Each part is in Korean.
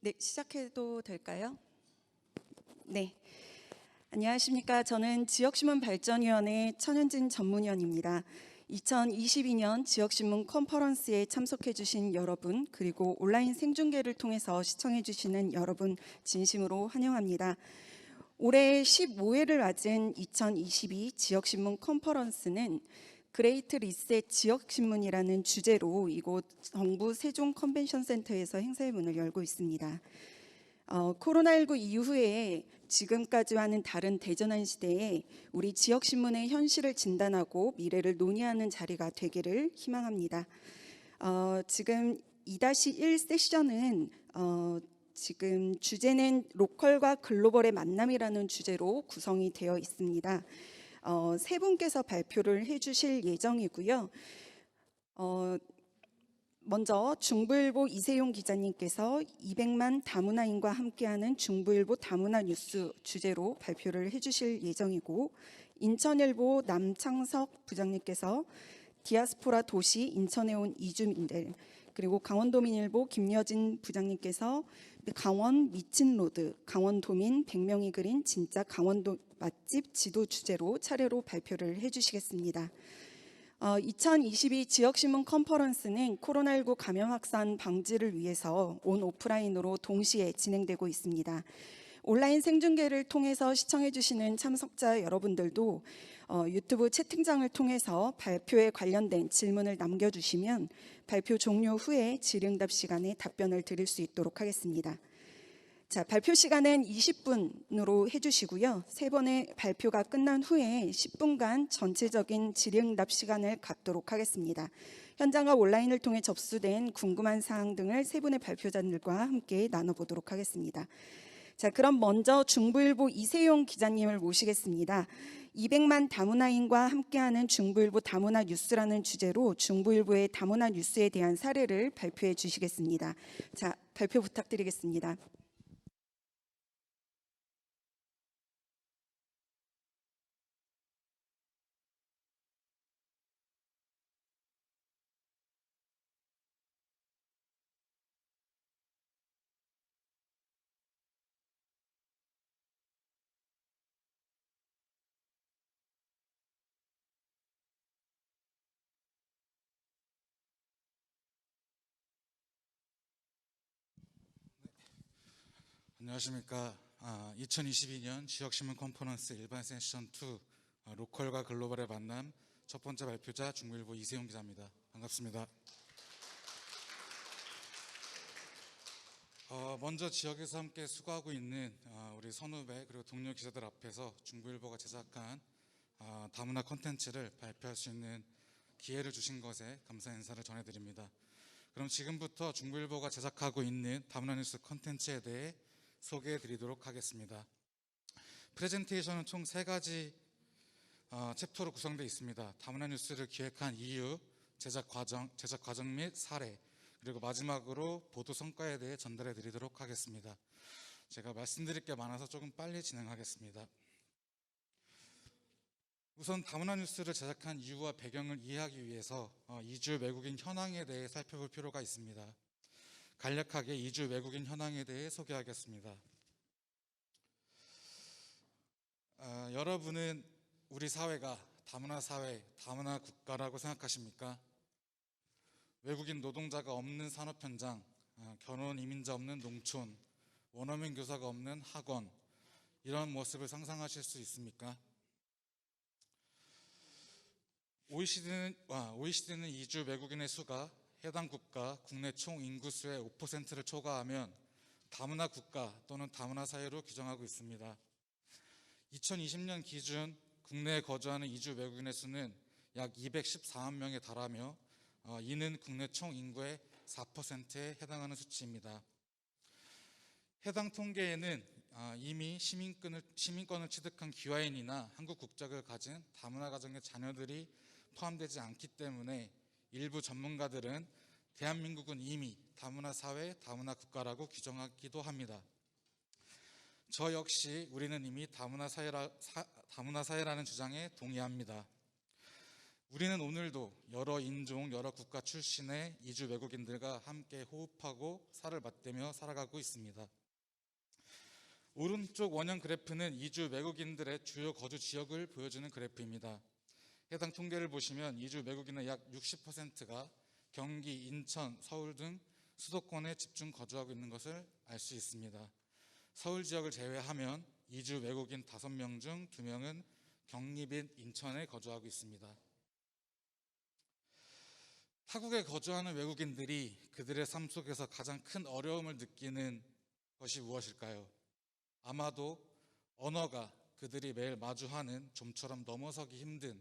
네, 시작해도 될까요? 네, 안녕하십니까. 저는 지역신문발전위원회 천현진 전문위원입니다. 2022년 지역신문 컨퍼런스에 참석해 주신 여러분, 그리고 온라인 생중계를 통해서 시청해 주시는 여러분 진심으로 환영합니다. 올해 15회를 맞은 2022 지역신문 컨퍼런스는 그레이트 리셋 지역신문이라는 주제로 이곳 정부 세종 컨벤션센터에서 행사의 문을 열고 있습니다. 코로나19 이후에 지금까지와는 다른 대전환 시대에 우리 지역신문의 현실을 진단하고 미래를 논의하는 자리가 되기를 희망합니다. 지금 2-1 세션은 지금 주제는 로컬과 글로벌의 만남이라는 주제로 구성이 되어 있습니다. 세 분께서 발표를 해주실 예정이고요. 먼저 중부일보 이세용 기자님께서 200만 다문화인과 함께하는 중부일보 다문화 뉴스 주제로 발표를 해주실 예정이고, 인천일보 남창석 부장님께서 디아스포라 도시 인천에 온 이주민들, 그리고 강원도민일보 김여진 부장님께서 강원 미친로드, 강원도민 100명이 그린 진짜 강원도 맛집 지도 주제로 차례로 발표를 해주시겠습니다. 2022 지역신문 컨퍼런스는 코로나19 감염 확산 방지를 위해서 온 오프라인으로 동시에 진행되고 있습니다. 온라인 생중계를 통해서 시청해 주시는 참석자 여러분들도 유튜브 채팅장을 통해서 발표에 관련된 질문을 남겨주시면 발표 종료 후에 질의응답 시간에 답변을 드릴 수 있도록 하겠습니다. 자, 발표 시간은 20분으로 해주시고요. 세 번의 발표가 끝난 후에 10분간 전체적인 질의응답 시간을 갖도록 하겠습니다. 현장과 온라인을 통해 접수된 궁금한 사항 등을 세 분의 발표자들과 함께 나눠보도록 하겠습니다. 자, 그럼 먼저 중부일보 이세용 기자님을 모시겠습니다. 200만 다문화인과 함께하는 중부일보 다문화 뉴스라는 주제로 중부일보의 다문화 뉴스에 대한 사례를 발표해 주시겠습니다. 자, 발표 부탁드리겠습니다. 안녕하십니까. 2022년 지역신문 컨퍼런스 일반 세션 2 로컬과 글로벌의 만남 첫 번째 발표자 중부일보 이세용 기자입니다. 반갑습니다. 먼저 지역에서 함께 수고하고 있는 우리 선후배 그리고 동료 기자들 앞에서 중부일보가 제작한 다문화 콘텐츠를 발표할 수 있는 기회를 주신 것에 감사 인사를 전해드립니다. 그럼 지금부터 중부일보가 제작하고 있는 다문화 뉴스 콘텐츠에 대해 소개해 드리도록 하겠습니다. 프레젠테이션은 총 3가지 챕터로 구성되어 있습니다. 다문화 뉴스를 기획한 이유, 제작 과정 및 사례, 그리고 마지막으로 보도 성과에 대해 전달해 드리도록 하겠습니다. 제가 말씀드릴 게 많아서 조금 빨리 진행하겠습니다. 우선 다문화 뉴스를 제작한 이유와 배경을 이해하기 위해서 이주 외국인 현황에 대해 살펴볼 필요가 있습니다. 간략하게 이주 외국인 현황에 대해 소개하겠습니다. 여러분은 우리 사회가 다문화 사회, 다문화 국가라고 생각하십니까? 외국인 노동자가 없는 산업 현장, 결혼 이민자 없는 농촌, 원어민 교사가 없는 학원, 이런 모습을 상상하실 수 있습니까? OECD는 이주 외국인의 수가 해당 국가 국내 총 인구수의 5%를 초과하면 다문화 국가 또는 다문화 사회로 규정하고 있습니다. 2020년 기준 국내에 거주하는 이주 외국인의 수는 약 214만 명에 달하며 이는 국내 총 인구의 4%에 해당하는 수치입니다. 해당 통계에는 이미 시민권을 취득한 귀화인이나 한국 국적을 가진 다문화 가정의 자녀들이 포함되지 않기 때문에 일부 전문가들은 대한민국은 이미 다문화 사회, 다문화 국가라고 규정하기도 합니다. 저 역시 우리는 이미 다문화 사회라는 주장에 동의합니다. 우리는 오늘도 여러 인종, 여러 국가 출신의 이주 외국인들과 함께 호흡하고 살을 맞대며 살아가고 있습니다. 오른쪽 원형 그래프는 이주 외국인들의 주요 거주 지역을 보여주는 그래프입니다. 해당 통계를 보시면 이주 외국인의 약 60%가 경기, 인천, 서울 등 수도권에 집중 거주하고 있는 것을 알 수 있습니다. 서울 지역을 제외하면 이주 외국인 5명 중 2명은 경기 및 인천에 거주하고 있습니다. 타국에 거주하는 외국인들이 그들의 삶 속에서 가장 큰 어려움을 느끼는 것이 무엇일까요? 아마도 언어가 그들이 매일 마주하는 좀처럼 넘어서기 힘든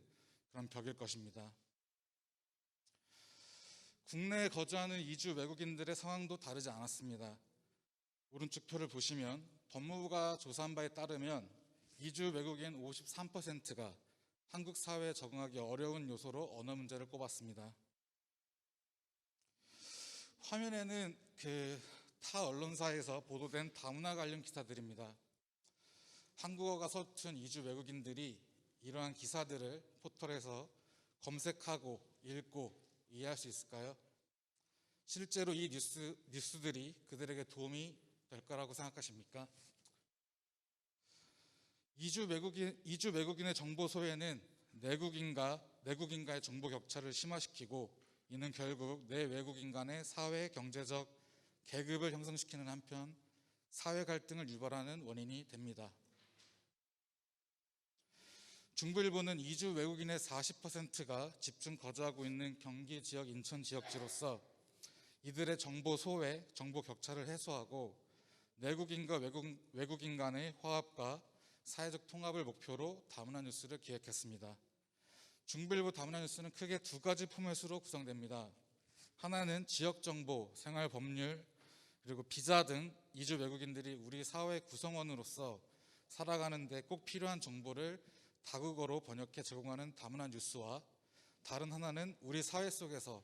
그런 벽일 것입니다. 국내에 거주하는 이주 외국인들의 상황도 다르지 않았습니다. 오른쪽 표를 보시면 법무부가 조사한 바에 따르면 이주 외국인 53%가 한국 사회에 적응하기 어려운 요소로 언어 문제를 꼽았습니다. 화면에는 타 언론사에서 보도된 다문화 관련 기사들입니다. 한국어가 서툰 이주 외국인들이 이러한 기사들을 포털에서 검색하고 읽고 이해할 수 있을까요? 실제로 이 뉴스들이 그들에게 도움이 될 거라고 생각하십니까? 이주 외국인의 정보 소외는 내국인과의 정보 격차를 심화시키고 이는 결국 내 외국인 간의 사회, 경제적 계급을 형성시키는 한편 사회 갈등을 유발하는 원인이 됩니다. 중부일보는 이주 외국인의 40%가 집중 거주하고 있는 경기 지역, 인천 지역지로서 이들의 정보 소외, 정보 격차를 해소하고 내국인과 외국인 간의 화합과 사회적 통합을 목표로 다문화 뉴스를 기획했습니다. 중부일보 다문화 뉴스는 크게 2가지 포맷으로 구성됩니다. 하나는 지역 정보, 생활 법률, 그리고 비자 등 이주 외국인들이 우리 사회 구성원으로서 살아가는 데 꼭 필요한 정보를 다국어로 번역해 제공하는 다문화 뉴스와, 다른 하나는 우리 사회 속에서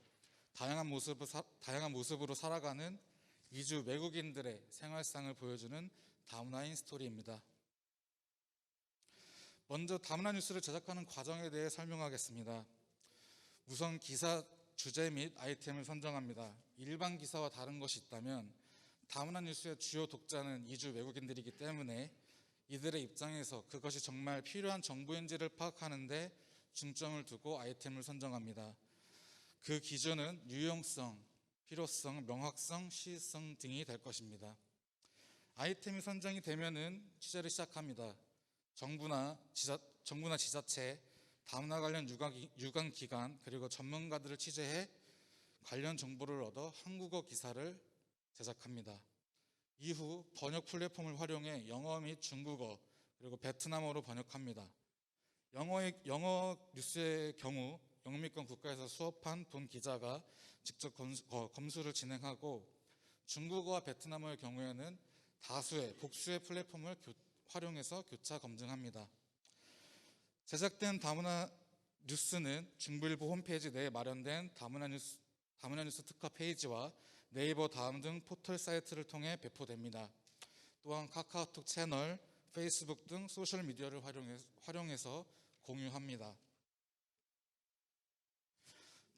다양한 모습으로 살아가는 이주 외국인들의 생활상을 보여주는 다문화인 스토리입니다. 먼저 다문화 뉴스를 제작하는 과정에 대해 설명하겠습니다. 우선 기사 주제 및 아이템을 선정합니다. 일반 기사와 다른 것이 있다면 다문화 뉴스의 주요 독자는 이주 외국인들이기 때문에 이들의 입장에서 그것이 정말 필요한 정보인지를 파악하는 데 중점을 두고 아이템을 선정합니다. 그 기준은 유용성, 필요성, 명확성, 시의성 등이 될 것입니다. 아이템이 선정이 되면은 취재를 시작합니다. 정부나 지자체, 다문화 관련 유관기관 그리고 전문가들을 취재해 관련 정보를 얻어 한국어 기사를 제작합니다. 이후 번역 플랫폼을 활용해 영어 및 중국어 그리고 베트남어로 번역합니다. 영어 뉴스의 경우 영미권 국가에서 수업한 본 기자가 직접 검수를 진행하고, 중국어와 베트남어의 경우에는 복수의 플랫폼을 활용해서 교차 검증합니다. 제작된 다문화 뉴스는 중부일보 홈페이지 내에 마련된 다문화 뉴스 특화 페이지와 네이버 다음 등 포털 사이트를 통해 배포됩니다. 또한 카카오톡 채널, 페이스북 등 소셜미디어를 활용해서 공유합니다.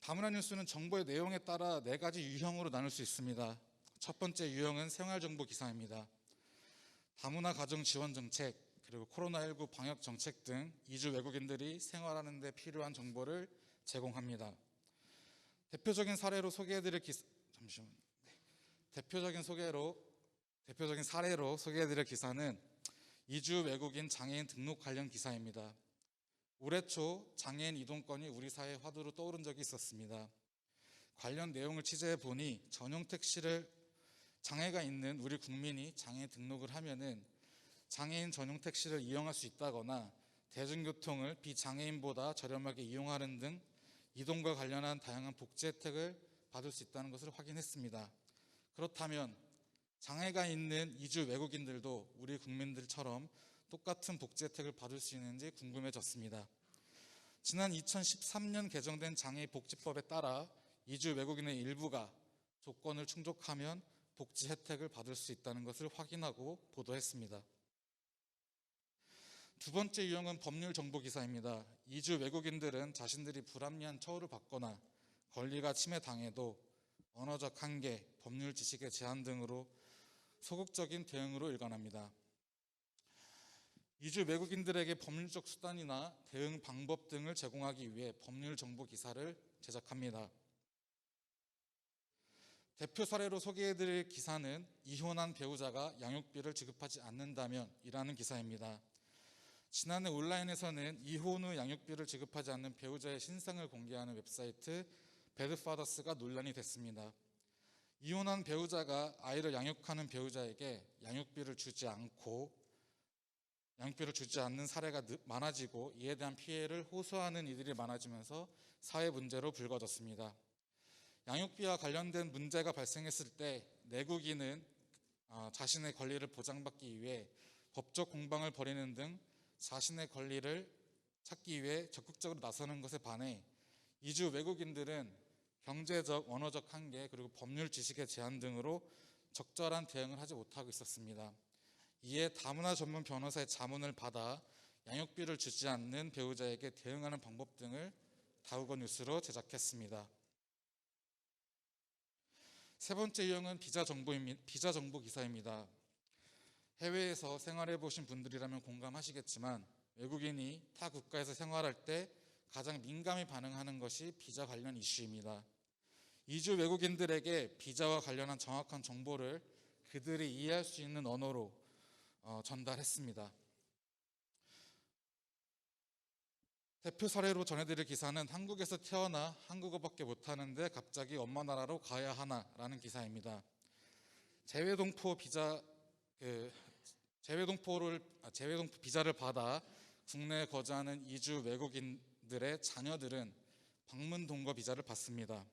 다문화 뉴스는 정보의 내용에 따라 4가지 유형으로 나눌 수 있습니다. 첫 번째 유형은 생활정보 기사입니다. 다문화 가정 지원 정책, 그리고 코로나19 방역 정책 등 이주 외국인들이 생활하는 데 필요한 정보를 제공합니다. 대표적인 사례로 소개해드릴 기사는 이주 외국인 장애인 등록 관련 기사입니다. 올해 초 장애인 이동권이 우리 사회의 화두로 떠오른 적이 있었습니다. 관련 내용을 취재해 보니 전용 택시를 장애가 있는 우리 국민이 장애인 등록을 하면은 장애인 전용 택시를 이용할 수 있다거나 대중교통을 비장애인보다 저렴하게 이용하는 등 이동과 관련한 다양한 복지 혜택을 받을 수 있다는 것을 확인했습니다. 그렇다면 장애가 있는 이주 외국인들도 우리 국민들처럼 똑같은 복지 혜택을 받을 수 있는지 궁금해졌습니다. 지난 2013년 개정된 장애인복지법에 따라 이주 외국인의 일부가 조건을 충족하면 복지 혜택을 받을 수 있다는 것을 확인하고 보도했습니다. 두 번째 유형은 법률 정보 기사입니다. 이주 외국인들은 자신들이 불합리한 처우를 받거나 권리가 침해당해도 언어적 한계, 법률 지식의 제한 등으로 소극적인 대응으로 일관합니다. 이주 외국인들에게 법률적 수단이나 대응 방법 등을 제공하기 위해 법률 정보 기사를 제작합니다. 대표 사례로 소개해드릴 기사는 이혼한 배우자가 양육비를 지급하지 않는다면 이라는 기사입니다. 지난해 온라인에서는 이혼 후 양육비를 지급하지 않는 배우자의 신상을 공개하는 웹사이트 배드파더스가 논란이 됐습니다. 이혼한 배우자가 아이를 양육하는 배우자에게 양육비를 주지 않는 사례가 많아지고 이에 대한 피해를 호소하는 이들이 많아지면서 사회 문제로 불거졌습니다. 양육비와 관련된 문제가 발생했을 때 내국인은 자신의 권리를 보장받기 위해 법적 공방을 벌이는 등 자신의 권리를 찾기 위해 적극적으로 나서는 것에 반해 이주 외국인들은 경제적, 언어적 한계, 그리고 법률 지식의 제한 등으로 적절한 대응을 하지 못하고 있었습니다. 이에 다문화 전문 변호사의 자문을 받아 양육비를 주지 않는 배우자에게 대응하는 방법 등을 다국어 뉴스로 제작했습니다. 세 번째 유형은 비자 정보 기사입니다. 해외에서 생활해 보신 분들이라면 공감하시겠지만 외국인이 타 국가에서 생활할 때 가장 민감히 반응하는 것이 비자 관련 이슈입니다. 이주 외국인들에게 비자와 관련한 정확한 정보를 그들이 이해할 수 있는 언어로 전달했습니다. 대표 사례로 전해드릴 기사는 한국에서 태어나 한국어밖에 못하는데 갑자기 엄마 나라로 가야 하나라는 기사입니다. 재외동포 비자를 받아 국내에 거주하는 이주 외국인들의 자녀들은 방문 동거 비자를 받습니다.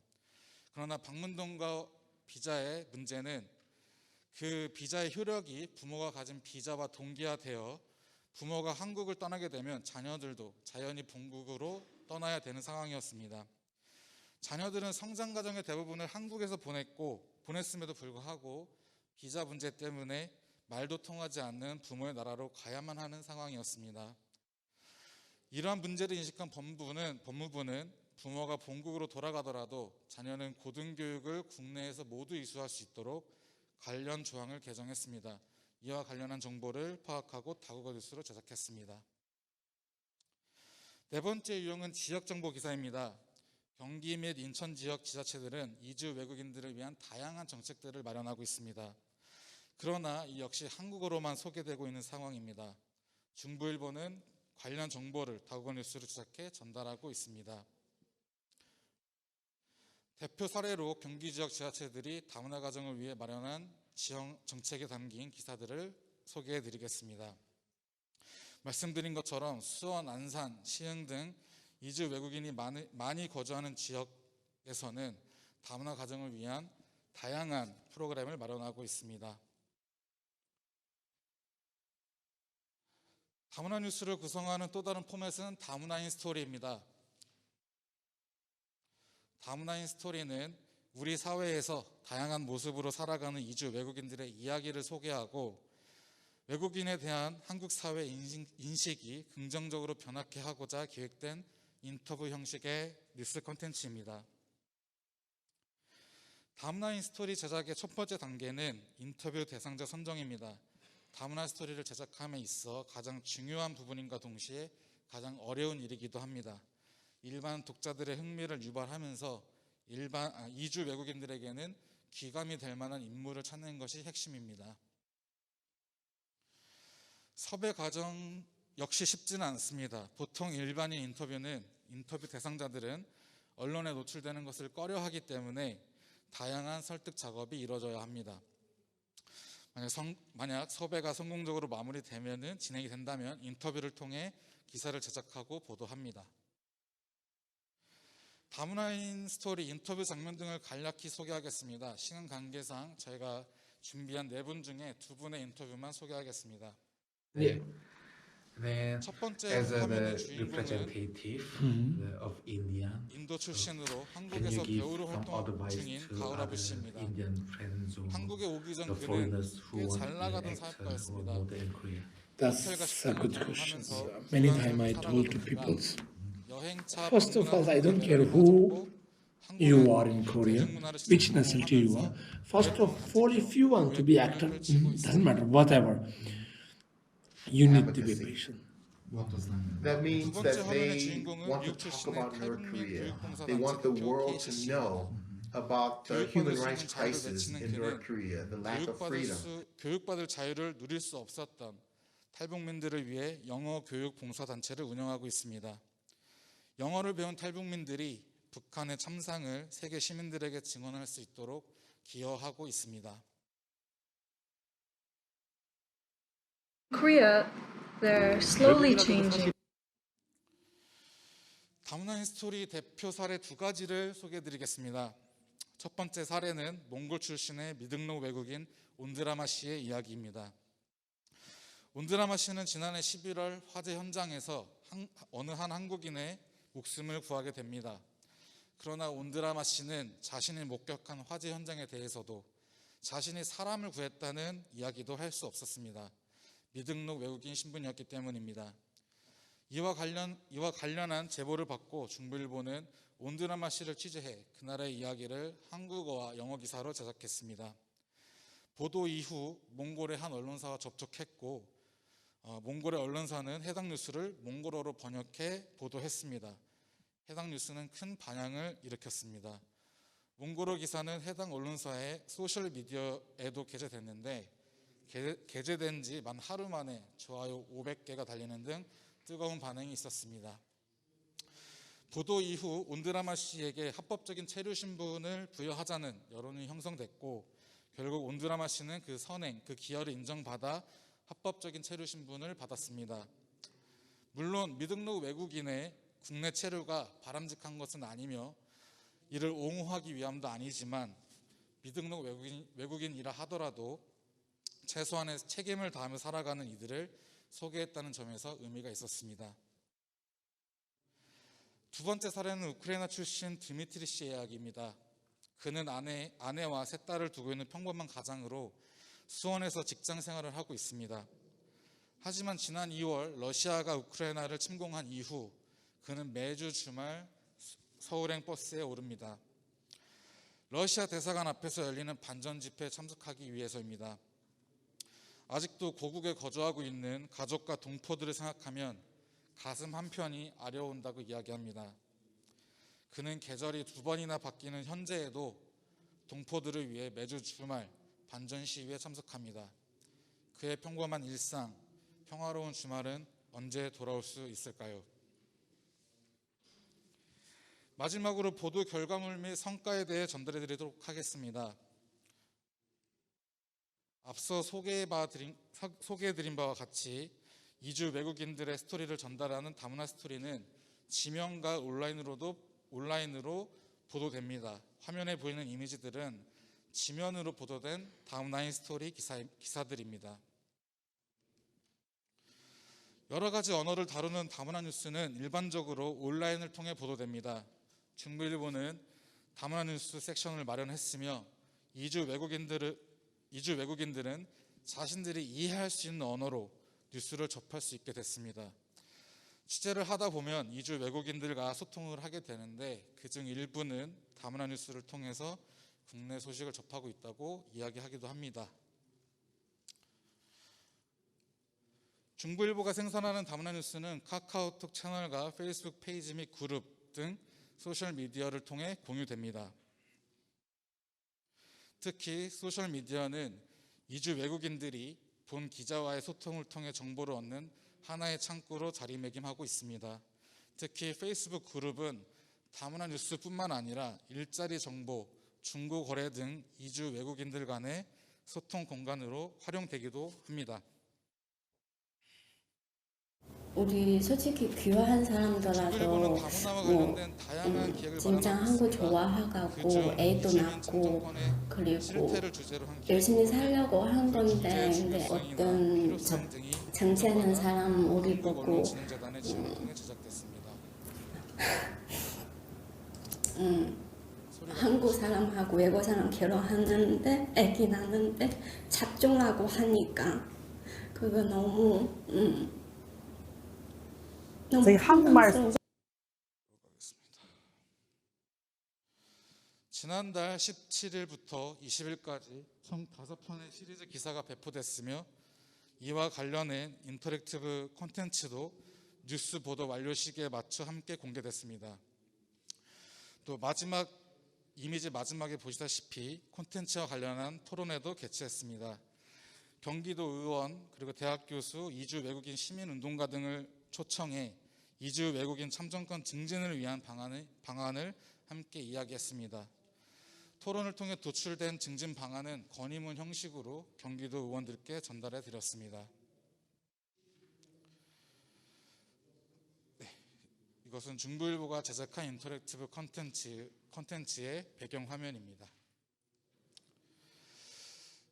그러나 방문 동거 비자의 문제는 그 비자의 효력이 부모가 가진 비자와 동기화되어 부모가 한국을 떠나게 되면 자녀들도 자연히 본국으로 떠나야 되는 상황이었습니다. 자녀들은 성장 과정의 대부분을 한국에서 보냈음에도 불구하고 비자 문제 때문에 말도 통하지 않는 부모의 나라로 가야만 하는 상황이었습니다. 이러한 문제를 인식한 법무부는 부모가 본국으로 돌아가더라도 자녀는 고등교육을 국내에서 모두 이수할 수 있도록 관련 조항을 개정했습니다. 이와 관련한 정보를 파악하고 다국어 뉴스로 제작했습니다. 네 번째 유형은 지역정보 기사입니다. 경기 및 인천 지역 지자체들은 이주 외국인들을 위한 다양한 정책들을 마련하고 있습니다. 그러나 이 역시 한국어로만 소개되고 있는 상황입니다. 중부일보는 관련 정보를 다국어 뉴스로 제작해 전달하고 있습니다. 대표 사례로 경기 지역 지자체들이 다문화 가정을 위해 마련한 지역 정책에 담긴 기사들을 소개해 드리겠습니다. 말씀드린 것처럼 수원, 안산, 시흥 등 이주 외국인이 많이 거주하는 지역에서는 다문화 가정을 위한 다양한 프로그램을 마련하고 있습니다. 다문화 뉴스를 구성하는 또 다른 포맷은 다문화인 스토리입니다. 다문화인 스토리는 우리 사회에서 다양한 모습으로 살아가는 이주 외국인들의 이야기를 소개하고 외국인에 대한 한국 사회 인식이 긍정적으로 변화케 하고자 기획된 인터뷰 형식의 뉴스 콘텐츠입니다. 다문화인 스토리 제작의 첫 번째 단계는 인터뷰 대상자 선정입니다. 다문화 스토리를 제작함에 있어 가장 중요한 부분인가 동시에 가장 어려운 일이기도 합니다. 일반 독자들의 흥미를 유발하면서 이주 외국인들에게는 귀감이 될 만한 인물을 찾는 것이 핵심입니다. 섭외 과정 역시 쉽지는 않습니다. 보통 일반인 인터뷰 대상자들은 언론에 노출되는 것을 꺼려하기 때문에 다양한 설득 작업이 이루어져야 합니다. 만약 섭외가 성공적으로 진행이 된다면 인터뷰를 통해 기사를 제작하고 보도합니다. 다문화인 스토리 인터뷰 장면 등을 간략히 소개하겠습니다. 시간 관계상 저희가 준비한 4분 중에 2분의 인터뷰만 소개하겠습니다. Yeah. Then, 첫 번째 as 화면의 the 주인공은 representative of India, 인도 출신으로 can you 한국에서 give 배우로 some 활동 advice 중인 to 가을아비 other 씨입니다. Indian friends or 한국에 오기 전 the 그는 foreigners who 꽤 want 잘 to 나가던 act or 사업가였습니다. model in Korea? That's a good question. Many times I told to people, first of all, I don't care who you are in Korea, which nationality you are. First of all, if you want to be actor, doesn't matter, whatever, you need to be Advocacy. patient. What does that mean? That means 두 번째 that 화면의 they 주인공은 want to 미국 talk 출신의 about North 탈북민 Korea. 교육봉사 They want the 단체 world to KCC입니다. know about the 교육받을 human 수 rights 있는 자유를 crisis 외치는 in North 그는 Korea, the lack of freedom. 교육받을 자유를 누릴 수 없었던 탈북민들을 위해 영어 교육 봉사 단체를 운영하고 있습니다. 영어를 배운 탈북민들이 북한의 참상을 세계 시민들에게 증언할 수 있도록 기여하고 있습니다. Korea, they're slowly changing. 다문화 히스토리 대표 사례 두 가지를 소개해드리겠습니다. 첫 번째 사례는 몽골 출신의 미등록 외국인 온드라마 씨의 이야기입니다. 온드라마 씨는 지난해 11월 화재 현장에서 어느 한 한국인의 목숨을 구하게 됩니다. 그러나 온드라마 씨는 자신이 목격한 화재 현장에 대해서도 자신이 사람을 구했다는 이야기도 할 수 없었습니다. 미등록 외국인 신분이었기 때문입니다. 이와 관련한 제보를 받고 중부일보는 온드라마 씨를 취재해 그날의 이야기를 한국어와 영어 기사로 제작했습니다. 보도 이후 몽골의 한 언론사와 접촉했고 몽골의 언론사는 해당 뉴스를 몽골어로 번역해 보도했습니다. 해당 뉴스는 큰 반향을 일으켰습니다. 몽골어 기사는 해당 언론사의 소셜미디어에도 게재됐는데 게재된 지 만 하루 만에 좋아요 500개가 달리는 등 뜨거운 반응이 있었습니다. 보도 이후 온드라마 씨에게 합법적인 체류 신분을 부여하자는 여론이 형성됐고 결국 온드라마 씨는 그 선행, 그 기여를 인정받아 합법적인 체류 신분을 받았습니다. 물론 미등록 외국인의 국내 체류가 바람직한 것은 아니며 이를 옹호하기 위함도 아니지만 미등록 외국인이라 하더라도 최소한의 책임을 다하며 살아가는 이들을 소개했다는 점에서 의미가 있었습니다. 두 번째 사례는 우크라이나 출신 드미트리 씨의 이야기입니다. 그는 아내와 세 딸을 두고 있는 평범한 가장으로 수원에서 직장 생활을 하고 있습니다. 하지만 지난 2월 러시아가 우크라이나를 침공한 이후 그는 매주 주말 서울행 버스에 오릅니다. 러시아 대사관 앞에서 열리는 반전 집회에 참석하기 위해서입니다. 아직도 고국에 거주하고 있는 가족과 동포들을 생각하면 가슴 한편이 아려온다고 이야기합니다. 그는 계절이 2번이나 바뀌는 현재에도 동포들을 위해 매주 주말 반전 시위에 참석합니다. 그의 평범한 일상, 평화로운 주말은 언제 돌아올 수 있을까요? 마지막으로 보도 결과물 및 성과에 대해 전달해 드리도록 하겠습니다. 앞서 소개해드린 바와 같이 이주 외국인들의 스토리를 전달하는 다문화 스토리는 지면과 온라인으로 보도됩니다. 화면에 보이는 이미지들은 지면으로 보도된 다문화인 스토리 기사들입니다. 여러 가지 언어를 다루는 다문화 뉴스는 일반적으로 온라인을 통해 보도됩니다. 중부일보는 다문화 뉴스 섹션을 마련했으며 이주 외국인들은 자신들이 이해할 수 있는 언어로 뉴스를 접할 수 있게 됐습니다. 취재를 하다 보면 이주 외국인들과 소통을 하게 되는데 그중 일부는 다문화 뉴스를 통해서 국내 소식을 접하고 있다고 이야기하기도 합니다. 중부일보가 생산하는 다문화 뉴스는 카카오톡 채널과 페이스북 페이지 및 그룹 등 소셜미디어를 통해 공유됩니다. 특히 소셜미디어는 이주 외국인들이 본 기자와의 소통을 통해 정보를 얻는 하나의 창구로 자리매김하고 있습니다. 특히 페이스북 그룹은 다문화 뉴스뿐만 아니라 일자리 정보, 중고 거래 등 이주 외국인들 간의 소통 공간으로 활용되기도 합니다. 우리 솔직히 귀화한 사람들라도 뭐 진짜 한국 좋아하고 애도 낳고 그리고 열심히 살려고 한 건데 근데 어떤 정치하는 사람 우리 보고 한국 사람하고 외국 사람 결혼하는데 애기 낳는데 잡종하고 하니까 그거 너무 너무 저희 한국말 부담스러워. 지난달 17일부터 20일까지 총 5편의 시리즈 기사가 배포됐으며 이와 관련된 인터랙티브 콘텐츠도 뉴스 보도 완료 시기에 맞춰 함께 공개됐습니다. 또 이미지 마지막에 보시다시피 콘텐츠와 관련한 토론회도 개최했습니다. 경기도 의원 그리고 대학 교수, 이주 외국인 시민운동가 등을 초청해 이주 외국인 참정권 증진을 위한 방안을 함께 이야기했습니다. 토론을 통해 도출된 증진 방안은 건의문 형식으로 경기도 의원들께 전달해 드렸습니다. 이것은 중부일보가 제작한 인터랙티브 콘텐츠의 배경 화면입니다.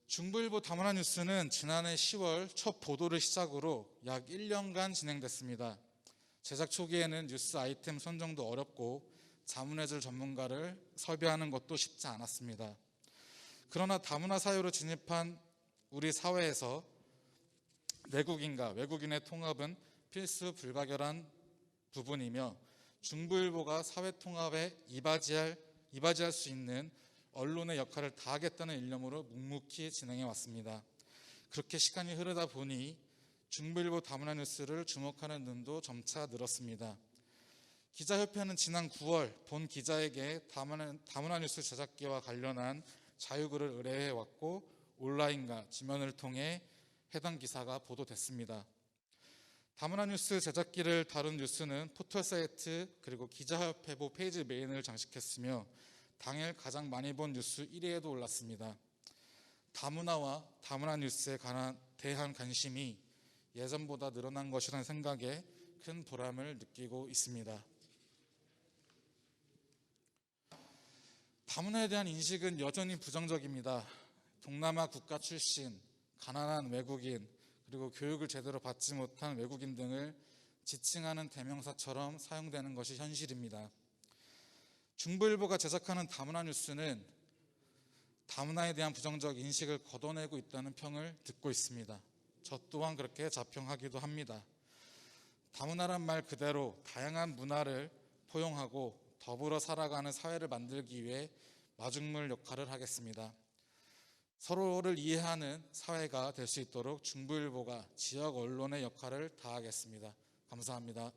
중부일보 다문화 뉴스는 지난해 10월 첫 보도를 시작으로 약 1년간 진행됐습니다. 제작 초기에는 뉴스 아이템 선정도 어렵고 자문해줄 전문가를 섭외하는 것도 쉽지 않았습니다. 그러나 다문화 사회로 진입한 우리 사회에서 내국인과 외국인의 통합은 필수 불가결한 부분이며 중부일보가 사회 통합에 이바지할 수 있는 언론의 역할을 다하겠다는 일념으로 묵묵히 진행해 왔습니다. 그렇게 시간이 흐르다 보니 중부일보 다문화 뉴스를 주목하는 눈도 점차 늘었습니다. 기자협회는 지난 9월 본 기자에게 다문화 뉴스 제작기와 관련한 자유글을 의뢰해 왔고 온라인과 지면을 통해 해당 기사가 보도됐습니다. 다문화 뉴스 제작기를 다룬 뉴스는 포털 사이트 그리고 기자협회보 페이지 메인을 장식했으며 당일 가장 많이 본 뉴스 1위에도 올랐습니다. 다문화와 다문화 뉴스에 대한 관심이 예전보다 늘어난 것이라는 생각에 큰 보람을 느끼고 있습니다. 다문화에 대한 인식은 여전히 부정적입니다. 동남아 국가 출신, 가난한 외국인, 그리고 교육을 제대로 받지 못한 외국인 등을 지칭하는 대명사처럼 사용되는 것이 현실입니다. 중부일보가 제작하는 다문화 뉴스는 다문화에 대한 부정적 인식을 걷어내고 있다는 평을 듣고 있습니다. 저 또한 그렇게 자평하기도 합니다. 다문화란 말 그대로 다양한 문화를 포용하고 더불어 살아가는 사회를 만들기 위해 마중물 역할을 하겠습니다. 서로를 이해하는 사회가 될 수 있도록 중부일보가 지역 언론의 역할을 다하겠습니다. 감사합니다.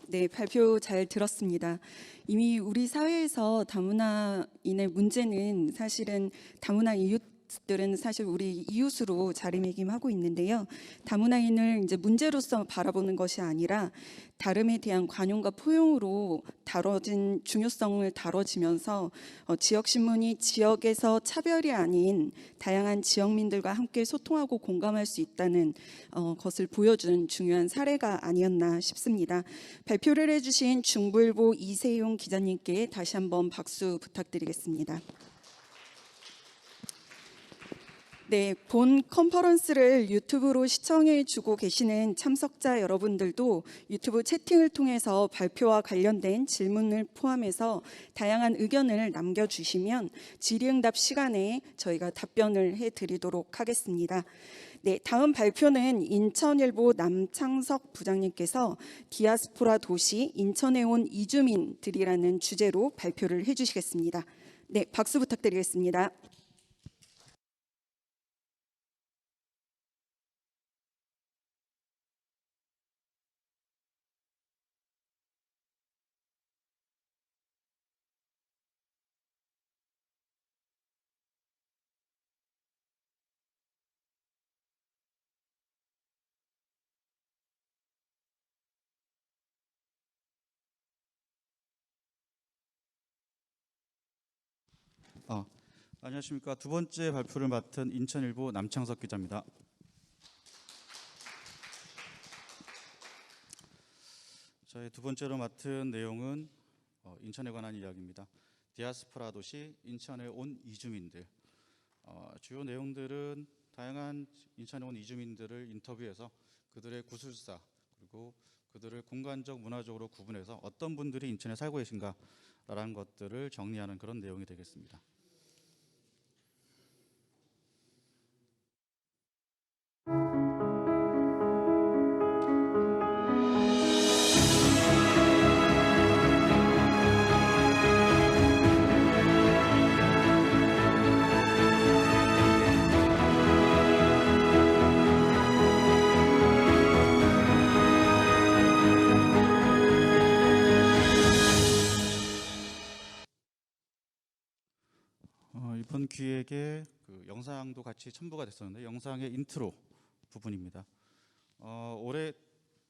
네, 발표 잘 들었습니다. 이미 우리 사회에서 다문화인의 문제는 사실은 다문화 이웃들은 사실 우리 이웃으로 자리매김하고 있는데요. 다문화인을 이제 문제로서 바라보는 것이 아니라 다름에 대한 관용과 포용으로 다뤄진 중요성을 다뤄지면서 지역 신문이 지역에서 차별이 아닌 다양한 지역민들과 함께 소통하고 공감할 수 있다는 것을 보여준 중요한 사례가 아니었나 싶습니다. 발표를 해주신 중부일보 이세용 기자님께 다시 한번 박수 부탁드리겠습니다. 네, 본 컨퍼런스를 유튜브로 시청해 주고 계시는 참석자 여러분들도 유튜브 채팅을 통해서 발표와 관련된 질문을 포함해서 다양한 의견을 남겨주시면 질의응답 시간에 저희가 답변을 해드리도록 하겠습니다. 네, 다음 발표는 인천일보 남창석 부장님께서 디아스포라 도시 인천에 온 이주민들이라는 주제로 발표를 해주시겠습니다. 네, 박수 부탁드리겠습니다. 안녕하십니까. 두 번째 발표를 맡은 인천일보 남창석 기자입니다. 저희 두 번째로 맡은 내용은 인천에 관한 이야기입니다. 디아스포라 도시 인천에 온 이주민들. 주요 내용들은 다양한 인천에 온 이주민들을 인터뷰해서 그들의 구술사 그리고 그들을 공간적 문화적으로 구분해서 어떤 분들이 인천에 살고 계신가라는 것들을 정리하는 그런 내용이 되겠습니다. 이번 기획에 그 영상도 같이 첨부가 됐었는데 영상의 인트로 부분입니다. 올해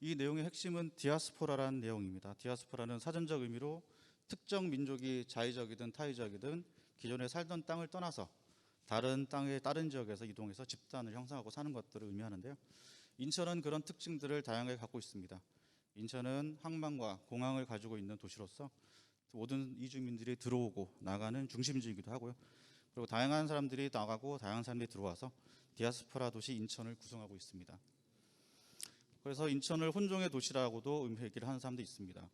이 내용의 핵심은 디아스포라라는 내용입니다. 디아스포라는 사전적 의미로 특정 민족이 자의적이든 타의적이든 기존에 살던 땅을 떠나서 다른 땅의 다른 지역에서 이동해서 집단을 형성하고 사는 것들을 의미하는데요. 인천은 그런 특징들을 다양하게 갖고 있습니다. 인천은 항만과 공항을 가지고 있는 도시로서 모든 이주민들이 들어오고 나가는 중심지이기도 하고요. 그리고 다양한 사람들이 나가고 다양한 사람들이 들어와서 디아스포라 도시 인천을 구성하고 있습니다. 그래서 인천을 혼종의 도시라고도 얘기를 하는 사람도 있습니다.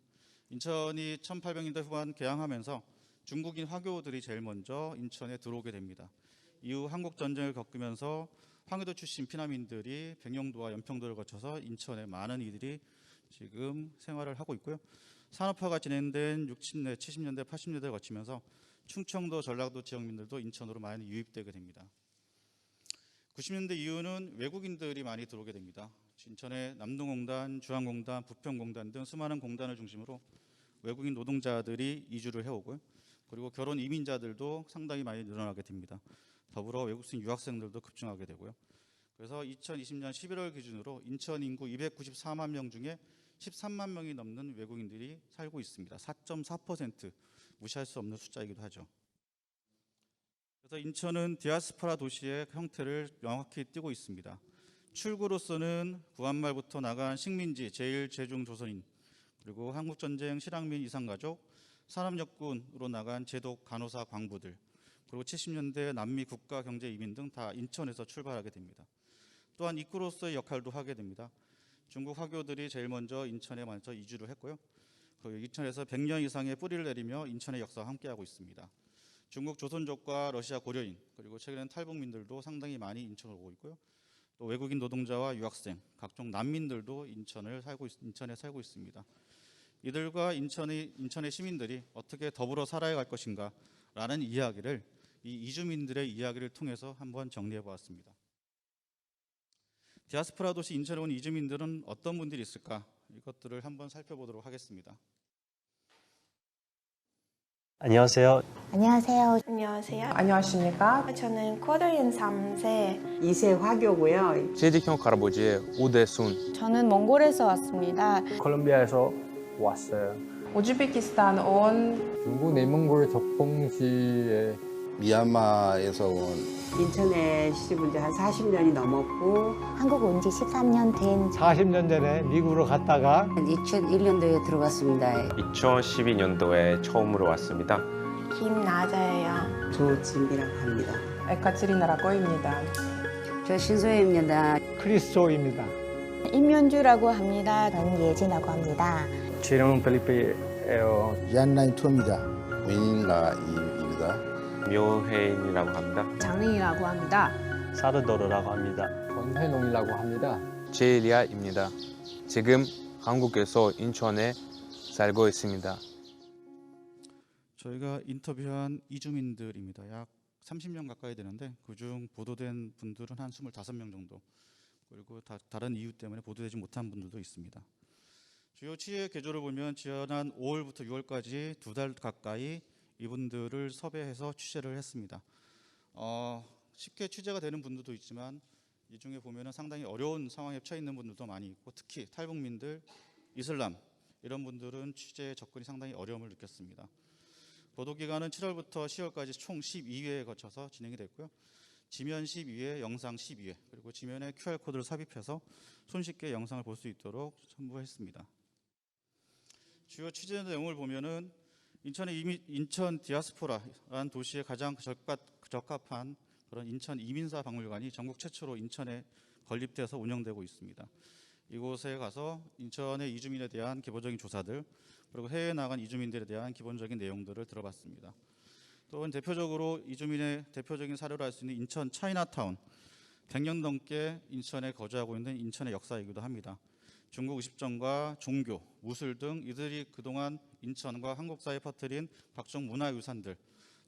인천이 1800년대 후반 개항하면서 중국인 화교들이 제일 먼저 인천에 들어오게 됩니다. 이후 한국 전쟁을 겪으면서 황해도 출신 피난민들이 백령도와 연평도를 거쳐서 인천에 많은 이들이 지금 생활을 하고 있고요. 산업화가 진행된 60년대, 70년대, 80년대를 거치면서 충청도, 전라도 지역민들도 인천으로 많이 유입되게 됩니다. 90년대 이후는 외국인들이 많이 들어오게 됩니다. 인천에 남동공단, 중앙공단, 부평공단 등 수많은 공단을 중심으로 외국인 노동자들이 이주를 해오고요. 그리고 결혼 이민자들도 상당히 많이 늘어나게 됩니다. 더불어 외국인 유학생들도 급증하게 되고요. 그래서 2020년 11월 기준으로 인천 인구 294만 명 중에 13만 명이 넘는 외국인들이 살고 있습니다. 4.4%, 무시할 수 없는 숫자이기도 하죠. 그래서 인천은 디아스포라 도시의 형태를 명확히 띠고 있습니다. 출구로서는 구한말부터 나간 식민지, 제1, 제2 조선인, 그리고 한국전쟁 실향민 이산가족, 산업역군으로 나간 제독, 간호사, 광부들, 그리고 70년대 남미 국가 경제 이민 등 다 인천에서 출발하게 됩니다. 또한 입구로서의 역할도 하게 됩니다. 중국 화교들이 제일 먼저 인천에 먼저 이주를 했고요. 그 인천에서 100년 이상의 뿌리를 내리며 인천의 역사와 함께하고 있습니다. 중국 조선족과 러시아 고려인 그리고 최근엔 탈북민들도 상당히 많이 인천을 오고 있고요. 또 외국인 노동자와 유학생, 각종 난민들도 인천에 살고 있습니다. 이들과 인천의 시민들이 어떻게 더불어 살아야 할 것인가라는 이야기를 이 이주민들의 이야기를 통해서 한번 정리해 보았습니다. 디아스포라 도시 인천에 온 이주민들은 어떤 분들이 있을까? 이것들을 한번 살펴보도록 하겠습니다. 안녕하세요. 안녕하세요. 안녕하세요. 안녕하십니까? 저는 코리안 3세 이세 화교고요. 제디형 할아버지의 오대순. 저는 몽골에서 왔습니다. 콜롬비아에서 왔어요. 우즈베키스탄 온 중국 내몽골 적봉시에 미얀마에서 온 인천에 시집 온 지 한 40년이 넘었고 한국 온 지 13년 된 40년 전에 미국으로 갔다가 2001년도에 들어갔습니다. 2012년도에 처음으로 왔습니다. 김나자예요. 조진이라고 합니다. 에카체리나라고 입니다. 저 신소혜입니다. 크리스토입니다. 임현주라고 합니다. 저는 예진이라고 합니다. 제 이름은 펠리페예요. 얀나인 투입니다. 윈라입니다. 묘혜인이라고 합니다. 장은이라고 합니다. 사르도르라고 합니다. 권혜농이라고 합니다. 제리아입니다. 지금 한국에서 인천에 살고 있습니다. 저희가 인터뷰한 이주민들입니다. 약 30명 가까이 되는데 그중 보도된 분들은 한 25명 정도, 그리고 다른 이유 때문에 보도되지 못한 분들도 있습니다. 주요 취재 개조를 보면 지난 5월부터 6월까지 2달 가까이 이분들을 섭외해서 취재를 했습니다. 쉽게 취재가 되는 분들도 있지만 이 중에 보면은 상당히 어려운 상황에 처해 있는 분들도 많이 있고, 특히 탈북민들, 이슬람 이런 분들은 취재에 접근이 상당히 어려움을 느꼈습니다. 보도 기간은 7월부터 10월까지 총 12회에 거쳐서 진행이 됐고요. 지면 12회, 영상 12회, 그리고 지면에 QR코드를 삽입해서 손쉽게 영상을 볼 수 있도록 첨부했습니다. 주요 취재 내용을 보면은 인천 디아스포라라는 도시에 가장 적합한 그런 인천 이민사 박물관이 전국 최초로 인천에 건립돼서 운영되고 있습니다. 이곳에 가서 인천의 이주민에 대한 기본적인 조사들, 그리고 해외에 나간 이주민들에 대한 기본적인 내용들을 들어봤습니다. 또한 대표적으로 이주민의 대표적인 사례로 할 수 있는 인천 차이나타운, 100년 넘게 인천에 거주하고 있는 인천의 역사이기도 합니다. 중국 의식점과 종교, 무술 등 이들이 그동안 인천과 한국사에 퍼뜨린 각종 문화유산들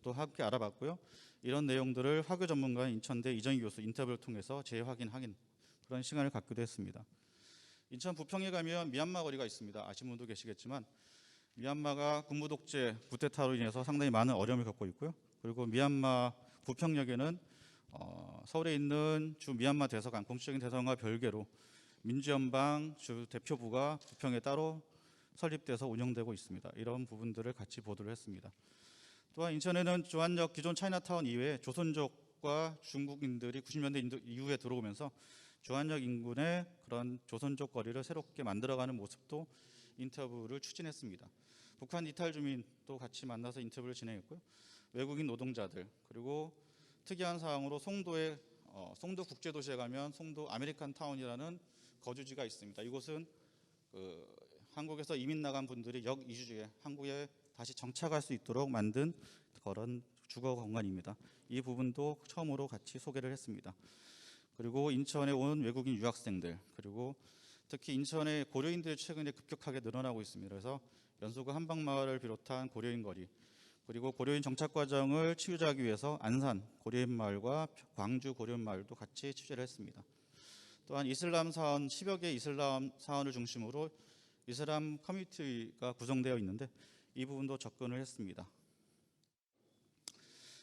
또 함께 알아봤고요. 이런 내용들을 화교 전문가인 인천대 이정희 교수 인터뷰를 통해서 재확인하는 그런 시간을 갖기도 했습니다. 인천 부평에 가면 미얀마 거리가 있습니다. 아시는 분도 계시겠지만 미얀마가 군부 독재 쿠데타로 인해서 상당히 많은 어려움을 겪고 있고요. 그리고 미얀마 부평역에는 서울에 있는 주 미얀마 대사관, 공식적인 대사관과 별개로 민주연방 주 대표부가 부평에 따로 설립돼서 운영되고 있습니다. 이런 부분들을 같이 보도를 했습니다. 또한 인천에는 조한역 기존 차이나타운 이외에 조선족과 중국인들이 90년대 이후에 들어오면서 조한역 인근의 그런 조선족 거리를 새롭게 만들어가는 모습도 인터뷰를 추진했습니다. 북한 이탈 주민도 같이 만나서 인터뷰를 진행했고요. 외국인 노동자들, 그리고 특이한 사항으로 송도 국제도시에 가면 송도 아메리칸 타운이라는 거주지가 있습니다. 이곳은 한국에서 이민 나간 분들이 역이주지에 한국에 다시 정착할 수 있도록 만든 그런 주거 공간입니다. 이 부분도 처음으로 같이 소개를 했습니다. 그리고 인천에 온 외국인 유학생들, 그리고 특히 인천의 고려인들이 최근에 급격하게 늘어나고 있습니다. 그래서 연수구 한방마을을 비롯한 고려인 거리, 그리고 고려인 정착 과정을 치유하기 위해서 안산 고려인 마을과 광주 고려인 마을도 같이 취재를 했습니다. 또한 이슬람 사원, 10여 개 이슬람 사원을 중심으로 이슬람 커뮤니티가 구성되어 있는데 이 부분도 접근을 했습니다.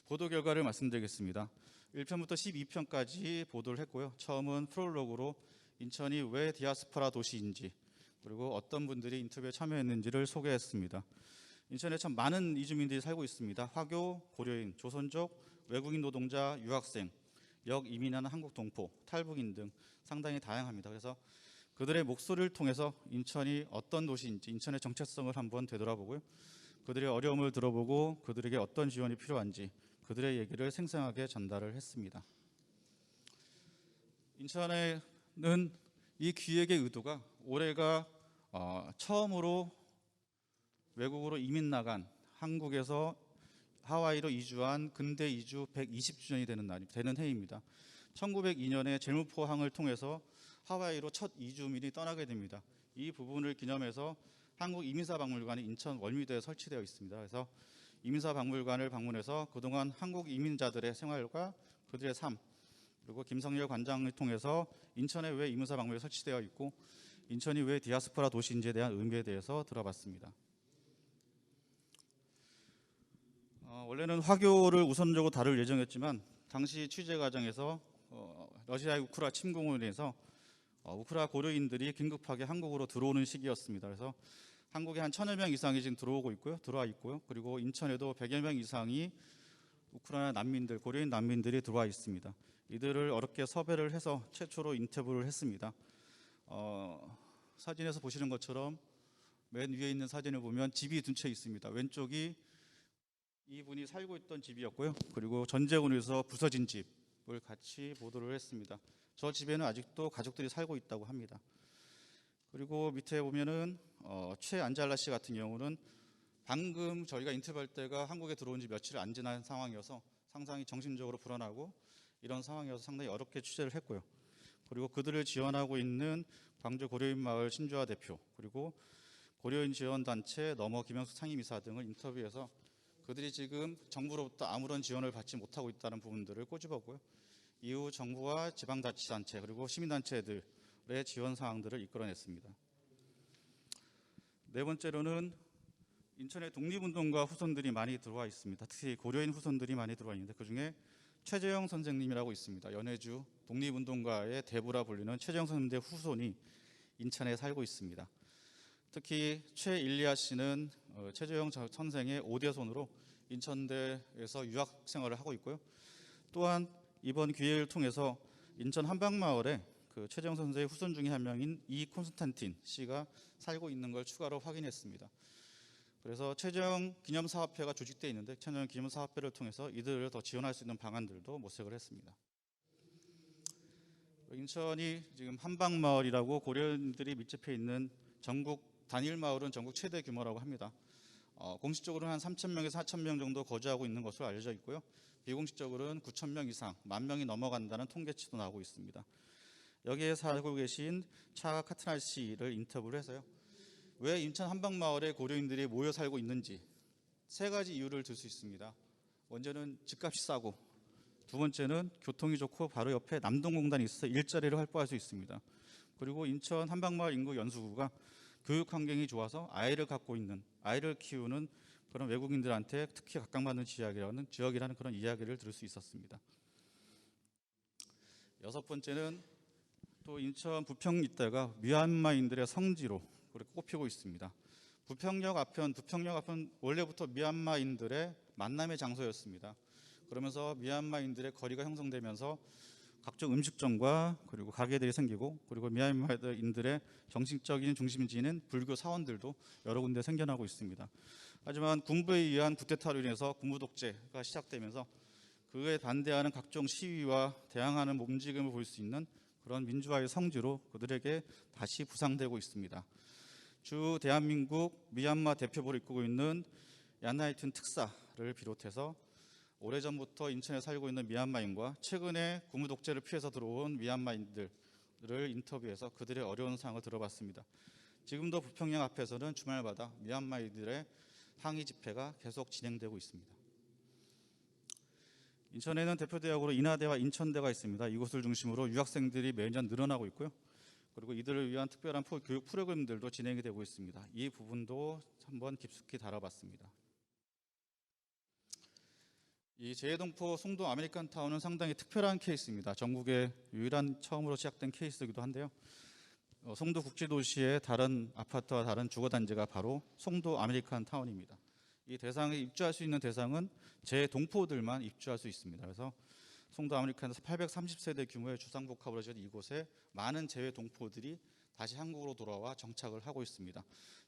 보도 결과를 말씀드리겠습니다. 1편부터 12편까지 보도를 했고요. 처음은 프롤로그로 인천이 왜 디아스포라 도시인지, 그리고 어떤 분들이 인터뷰에 참여했는지를 소개했습니다. 인천에 참 많은 이주민들이 살고 있습니다. 화교, 고려인, 조선족, 외국인 노동자, 유학생, 역이민하는 한국 동포, 탈북인 등 상당히 다양합니다. 그래서 그들의 목소리를 통해서 인천이 어떤 도시인지, 인천의 정체성을 한번 되돌아보고요. 그들의 어려움을 들어보고 그들에게 어떤 지원이 필요한지 그들의 얘기를 생생하게 전달을 했습니다. 인천에는 이 기획의 의도가 올해가 처음으로 외국으로 이민 나간 한국에서 하와이로 이주한 근대 이주 120주년이 되는 해입니다. 1902년에 젤무포항을 통해서 하와이로 첫 이주민이 떠나게 됩니다. 이 부분을 기념해서 한국 이민사 박물관이 인천 월미도에 설치되어 있습니다. 그래서 이민사 박물관을 방문해서 그동안 한국 이민자들의 생활과 그들의 삶, 그리고 김성열 관장을 통해서 인천에 왜 이민사 박물관이 설치되어 있고 인천이 왜 디아스포라 도시인지에 대한 의미에 대해서 들어봤습니다. 원래는 화교를 우선적으로 다룰 예정이었지만 당시 취재 과정에서 러시아의 우크라 침공으로 인해서 우크라 고려인들이 긴급하게 한국으로 들어오는 시기였습니다. 그래서 한국에 한 1000여 명 이상이 지금 들어와 있고요. 그리고 인천에도 100여 명 이상이 우크라이나 난민들, 고려인 난민들이 들어와 있습니다. 이들을 어렵게 섭외를 해서 최초로 인터뷰를 했습니다. 사진에서 보시는 것처럼 맨 위에 있는 사진을 보면 집이 둔 채 있습니다. 왼쪽이 이분이 살고 있던 집이었고요. 그리고 전쟁으로 인해서 부서진 집을 같이 보도를 했습니다. 저 집에는 아직도 가족들이 살고 있다고 합니다. 그리고 밑에 보면은 최안잘라 씨 같은 경우는 방금 저희가 인터뷰할 때가 한국에 들어온 지 며칠 안 지난 상황이어서 상당히 정신적으로 불안하고 이런 상황이어서 상당히 어렵게 취재를 했고요. 그리고 그들을 지원하고 있는 광주 고려인 마을 신주아 대표, 그리고 고려인 지원단체 너머 김영숙 상임이사 등을 인터뷰해서 그들이 지금 정부로부터 아무런 지원을 받지 못하고 있다는 부분들을 꼬집었고요. 이후 정부와 지방자치단체 그리고 시민단체들의 지원 사항들을 이끌어냈습니다. 네 번째로는 인천에 독립운동가 후손들이 많이 들어와 있습니다. 특히 고려인 후손들이 많이 들어와 있는데 그중에 최재형 선생님이라고 있습니다. 연해주 독립운동가의 대부라 불리는 최재형 선생님의 후손이 인천에 살고 있습니다. 특히 최일리아 씨는 최재형 선생의 5대손으로 인천대에서 유학 생활을 하고 있고요. 또한 이번 기회를 통해서 인천 한방마을에 그 최재형 선생의 후손 중에 한 명인 이 콘스탄틴 씨가 살고 있는 걸 추가로 확인했습니다. 그래서 최정 기념사업회가 조직되어 있는데 최정 기념사업회를 통해서 이들을 더 지원할 수 있는 방안들도 모색을 했습니다. 인천이 지금 한방마을이라고 고려인들이 밀집해 있는 전국 단일 마을은 전국 최대 규모라고 합니다. 공식적으로는 한 3,000명에서 4,000명 정도 거주하고 있는 것으로 알려져 있고요. 비공식적으로는 9,000명 이상, 10,000명이 넘어간다는 통계치도 나오고 있습니다. 여기에 살고 계신 차 카트날 씨를 인터뷰를 해서요. 왜 인천 한방마을에 고려인들이 모여 살고 있는지 3가지 이유를 들 수 있습니다. 먼저는 집값이 싸고, 두 번째는 교통이 좋고 바로 옆에 남동공단이 있어서 일자리를 확보할 수 있습니다. 그리고 인천 한방마을 인구 연수구가 교육 환경이 좋아서 아이를 키우는 그런 외국인들한테 특히 각광받는 지역이라는 그런 이야기를 들을 수 있었습니다. 6번째는 또 인천 부평 일대가 미얀마인들의 성지로 그렇게 꼽히고 있습니다. 부평역 앞은 원래부터 미얀마인들의 만남의 장소였습니다. 그러면서 미얀마인들의 거리가 형성되면서 각종 음식점과 그리고 가게들이 생기고, 그리고 미얀마인들의 정신적인 중심지인 불교 사원들도 여러 군데 생겨나고 있습니다. 하지만 군부에 의한 쿠데타로 인해서 군부 독재가 시작되면서 그에 반대하는 각종 시위와 대항하는 움직임을 볼 수 있는 그런 민주화의 성지로 그들에게 다시 부상되고 있습니다. 주 대한민국 미얀마 대표부를 이끌고 있는 얀나이튼 특사를 비롯해서 오래전부터 인천에 살고 있는 미얀마인과 최근에 군부 독재를 피해서 들어온 미얀마인들을 인터뷰해서 그들의 어려운 상황을 들어봤습니다. 지금도 부평역 앞에서는 주말마다 미얀마인들의 항의 집회가 계속 진행되고 있습니다. 인천에는 대표대학으로 인하대와 인천대가 있습니다. 이곳을 중심으로 유학생들이 매년 늘어나고 있고요. 그리고 이들을 위한 특별한 교육 프로그램들도 진행이 되고 있습니다. 이 부분도 한번 깊숙이 다뤄봤습니다. 이 제해동포 송도 아메리칸 타운은 상당히 특별한 케이스입니다. 전국의 유일한 처음으로 시작된 케이스이기도 한데요. 송도 국제도시의 다른 아파트와 다른 주거단지가 바로 송도 아메리칸 타운입니다. 이 대상에 입주할 수 있는 대상은 제동포들만 입주할 수 있습니다. 그래서 송도 아메리칸에서 830세대 규모의 주상복합으로 지은 이곳에 많은 제외동포들이 다시 한국으로 돌아와 정착을 하고 있습니다.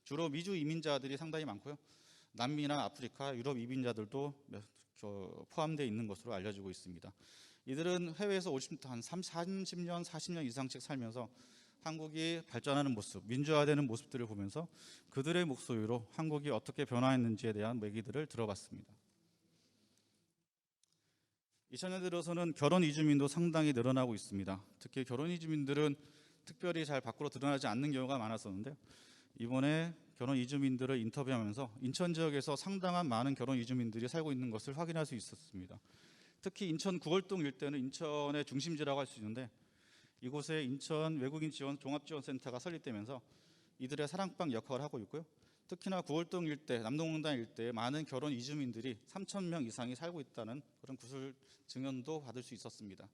주로 미주 이민자들이 상당히 많고요. 남미나 아프리카, 유럽 이민자들도 포함되어 있는 것으로 알려지고 있습니다. 이들은 해외에서 한 30년, 40년 이상씩 살면서 한국이 발전하는 모습, 민주화되는 모습들을 보면서 그들의 목소리로 한국이 어떻게 변화했는지에 대한 얘기들을 들어봤습니다. 2000년 들어서는 결혼 이주민도 상당히 늘어나고 있습니다. 특히 결혼 이주민들은 특별히 잘 밖으로 드러나지 않는 경우가 많았었는데, 이번에 결혼 이주민들을 인터뷰하면서 인천 지역에서 상당한 많은 결혼 이주민들이 살고 있는 것을 확인할 수 있었습니다. 특히 인천 구월동 일대는 인천의 중심지라고 할 수 있는데, 이곳에 인천 외국인 지원 종합지원센터가 설립되면서 이들의 사랑방 역할을 하고 있고요. 특히나 구월동 일대, 남동공단 일대에 많은 결혼 이주민들이 3,000명 이상이 살고 있다는 그런 구술 증언도 받을 수 있었습니다.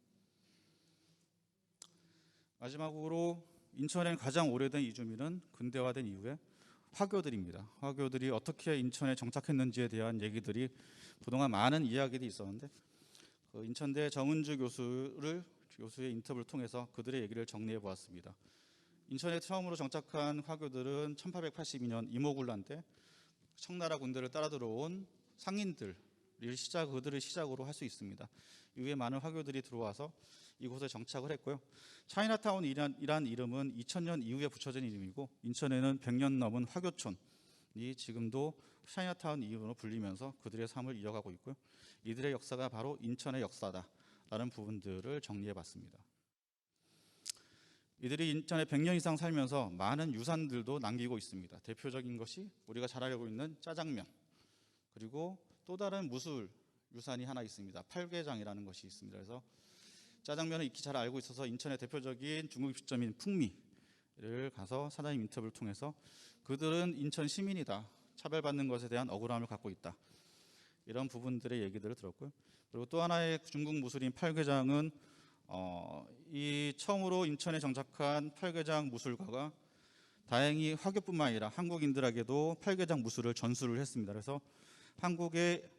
마지막으로 인천의 가장 오래된 이주민은 근대화된 이후에 화교들입니다. 화교들이 어떻게 인천에 정착했는지에 대한 얘기들이 그동안 많은 이야기들이 있었는데, 인천대 정은주 교수의 인터뷰를 통해서 그들의 얘기를 정리해 보았습니다. 인천에 처음으로 정착한 화교들은 1882년 이모군란 때 청나라 군대를 따라 들어온 상인들을 그들을 시작으로 할 수 있습니다. 이후에 많은 화교들이 들어와서 이곳에 정착을 했고요. 차이나타운이란 이름은 2000년 이후에 붙여진 이름이고, 인천에는 100년 넘은 화교촌이 지금도 차이나타운 이름으로 불리면서 그들의 삶을 이어가고 있고요. 이들의 역사가 바로 인천의 역사다라는 부분들을 정리해봤습니다. 이들이 인천에 100년 이상 살면서 많은 유산들도 남기고 있습니다. 대표적인 것이 우리가 잘 알고 있는 짜장면, 그리고 또 다른 무술 유산이 하나 있습니다. 팔괘장이라는 것이 있습니다. 그래서 짜장면을 익히 잘 알고 있어서 인천의 대표적인 중국 입식점인 풍미를 가서 사장님 인터뷰를 통해서 그들은 인천 시민이다, 차별받는 것에 대한 억울함을 갖고 있다, 이런 부분들의 얘기들을 들었고요. 그리고 또 하나의 중국 무술인 팔괘장은 이 처음으로 인천에 정착한 팔괘장 무술가가 다행히 화교뿐만 아니라 한국인들에게도 팔괘장 무술을 전수를 했습니다. 그래서 한국의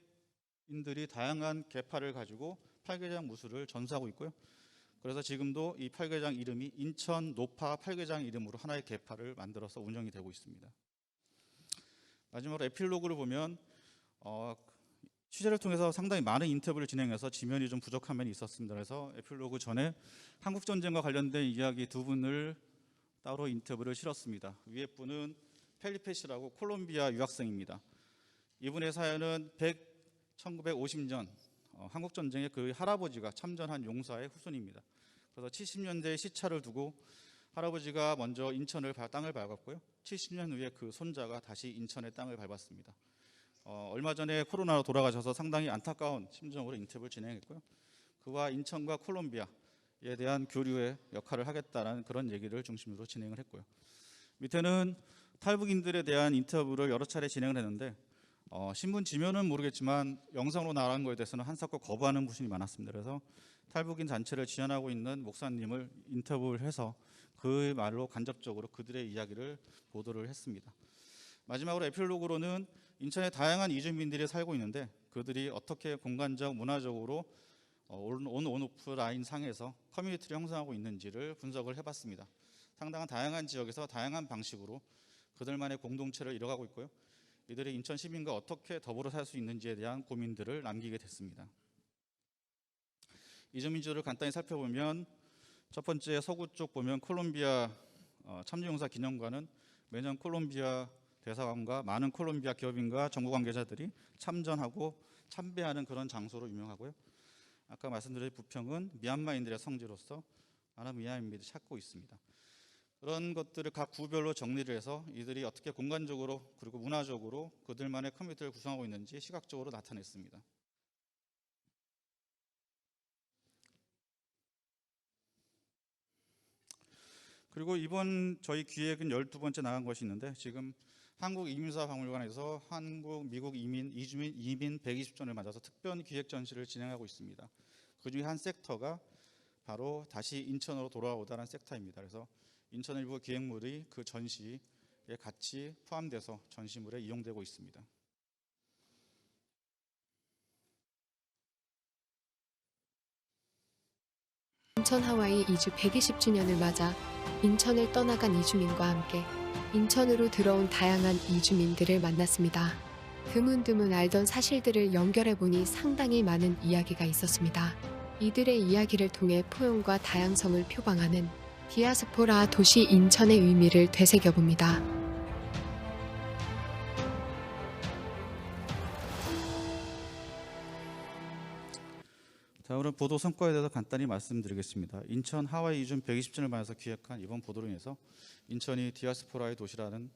인들이 다양한 계파를 가지고 팔괘장 무술을 전수하고 있고요. 그래서 지금도 이 팔괘장 이름이 인천 노파 팔괘장 이름으로 하나의 계파를 만들어서 운영이 되고 있습니다. 마지막으로 에필로그를 보면 취재를 통해서 상당히 많은 인터뷰를 진행해서 지면이 좀 부족한 면이 있었습니다. 그래서 에필로그 전에 한국 전쟁과 관련된 이야기 두 분을 따로 인터뷰를 실었습니다. 위에 분은 펠리페 씨라고 콜롬비아 유학생입니다. 이분의 사연은 1950년 한국 전쟁에 그 할아버지가 참전한 용사의 후손입니다. 그래서 70년대에 시차를 두고 할아버지가 먼저 인천을 땅을 밟았고요. 70년 후에 그 손자가 다시 인천의 땅을 밟았습니다. 얼마 전에 코로나로 돌아가셔서 상당히 안타까운 심정으로 인터뷰를 진행했고요. 그와 인천과 콜롬비아에 대한 교류의 역할을 하겠다는 그런 얘기를 중심으로 진행을 했고요. 밑에는 탈북인들에 대한 인터뷰를 여러 차례 진행을 했는데 신문 지면은 모르겠지만 영상으로 나간 거에 대해서는 한사코 거부하는 분이 많았습니다. 그래서 탈북인 단체를 지원하고 있는 목사님을 인터뷰를 해서 그 말로 간접적으로 그들의 이야기를 보도를 했습니다. 마지막으로 에필로그로는 인천에 다양한 이주민들이 살고 있는데 그들이 어떻게 공간적, 문화적으로 온오프 라인 상에서 커뮤니티를 형성하고 있는지를 분석을 해봤습니다. 상당한 다양한 지역에서 다양한 방식으로 그들만의 공동체를 이뤄가고 있고요. 이들이 인천 시민과 어떻게 더불어 살 수 있는지에 대한 고민들을 남기게 됐습니다. 이주민주를 간단히 살펴보면 첫 번째 서구 쪽 보면 콜롬비아 참전용사 기념관은 매년 콜롬비아 대사관과 많은 콜롬비아 기업인과 정부 관계자들이 참전하고 참배하는 그런 장소로 유명하고요. 아까 말씀드린 부평은 미얀마인들의 성지로서 많은 미얀마인들이 찾고 있습니다. 그런 것들을 각 구별로 정리를 해서 이들이 어떻게 공간적으로 그리고 문화적으로 그들만의 커뮤니티를 구성하고 있는지 시각적으로 나타냈습니다. 그리고 이번 저희 기획은 12번째 나간 것이 있는데 지금 한국이민사박물관에서 한국, 미국 이주민 120전을 맞아서 특별 기획 전시를 진행하고 있습니다. 그중에 한 섹터가 바로 다시 인천으로 돌아오다라는 섹터입니다. 그래서 인천 일부 기획물이 그 전시에 같이 포함돼서 전시물에 이용되고 있습니다. 인천 하와이 이주 120주년을 맞아 인천을 떠나간 이주민과 함께 인천으로 들어온 다양한 이주민들을 만났습니다. 드문드문 알던 사실들을 연결해보니 상당히 많은 이야기가 있었습니다. 이들의 이야기를 통해 포용과 다양성을 표방하는 디아스포라 도시 인천의 의미를 되새겨봅니다. 다음으로 보도 성과에 대해서 간단히 말씀드리겠습니다. 인천 하와이 이주 120주년을 맞아서 기획한 이번 보도로 인해서 인천이 디아스포라의 도시라는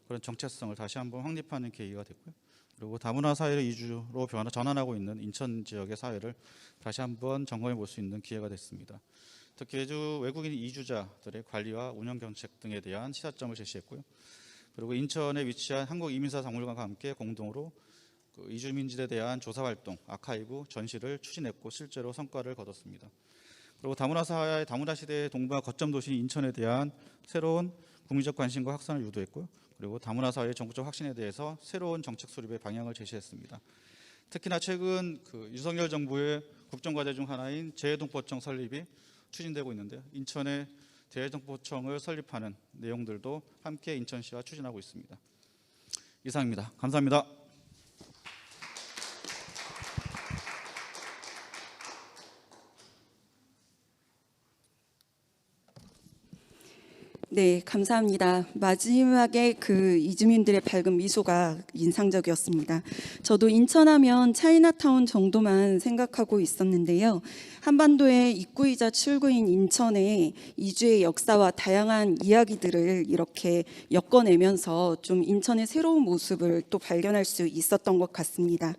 그런 정체성을 다시 한번 확립하는 계기가 됐고요. 그리고 다문화 사회를 이주로 전환하고 있는 인천 지역의 사회를 다시 한번 점검해 볼 수 있는 기회가 됐습니다. 특히 외국인 이주자들의 관리와 운영 정책 등에 대한 시사점을 제시했고요. 그리고 인천에 위치한 한국이민사박물관과 함께 공동으로 이주민들에 대한 조사활동, 아카이브, 전시를 추진했고 실제로 성과를 거뒀습니다. 그리고 다문화 사회, 다문화 시대의 동북아 거점 도시인 인천에 대한 새로운 국민적 관심과 확산을 유도했고요. 그리고 다문화 사회의 전국적 확신에 대해서 새로운 정책 수립의 방향을 제시했습니다. 특히나 최근 윤석열 정부의 국정과제 중 하나인 재해동포청 설립이 추진되고 있는데요. 인천에 재해동포청을 설립하는 내용들도 함께 인천시와 추진하고 있습니다. 이상입니다. 감사합니다. 네, 감사합니다. 마지막에 그 이주민들의 밝은 미소가 인상적이었습니다. 저도 인천하면 차이나타운 정도만 생각하고 있었는데요. 한반도의 입구이자 출구인 인천의 이주의 역사와 다양한 이야기들을 이렇게 엮어내면서 좀 인천의 새로운 모습을 또 발견할 수 있었던 것 같습니다.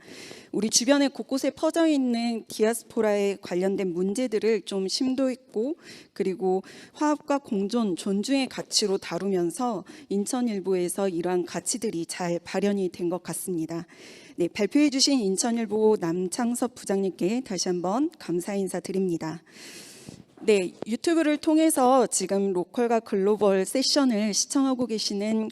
우리 주변에 곳곳에 퍼져 있는 디아스포라에 관련된 문제들을 좀 심도 있고 그리고 화합과 공존, 존중의 가치로 다루면서 인천일보에서 이러한 가치들이 잘 발현이 된 것 같습니다. 네, 발표해 주신 인천일보 남창섭 부장님께 다시 한번 감사 인사드립니다. 네, 유튜브를 통해서 지금 로컬과 글로벌 세션을 시청하고 계시는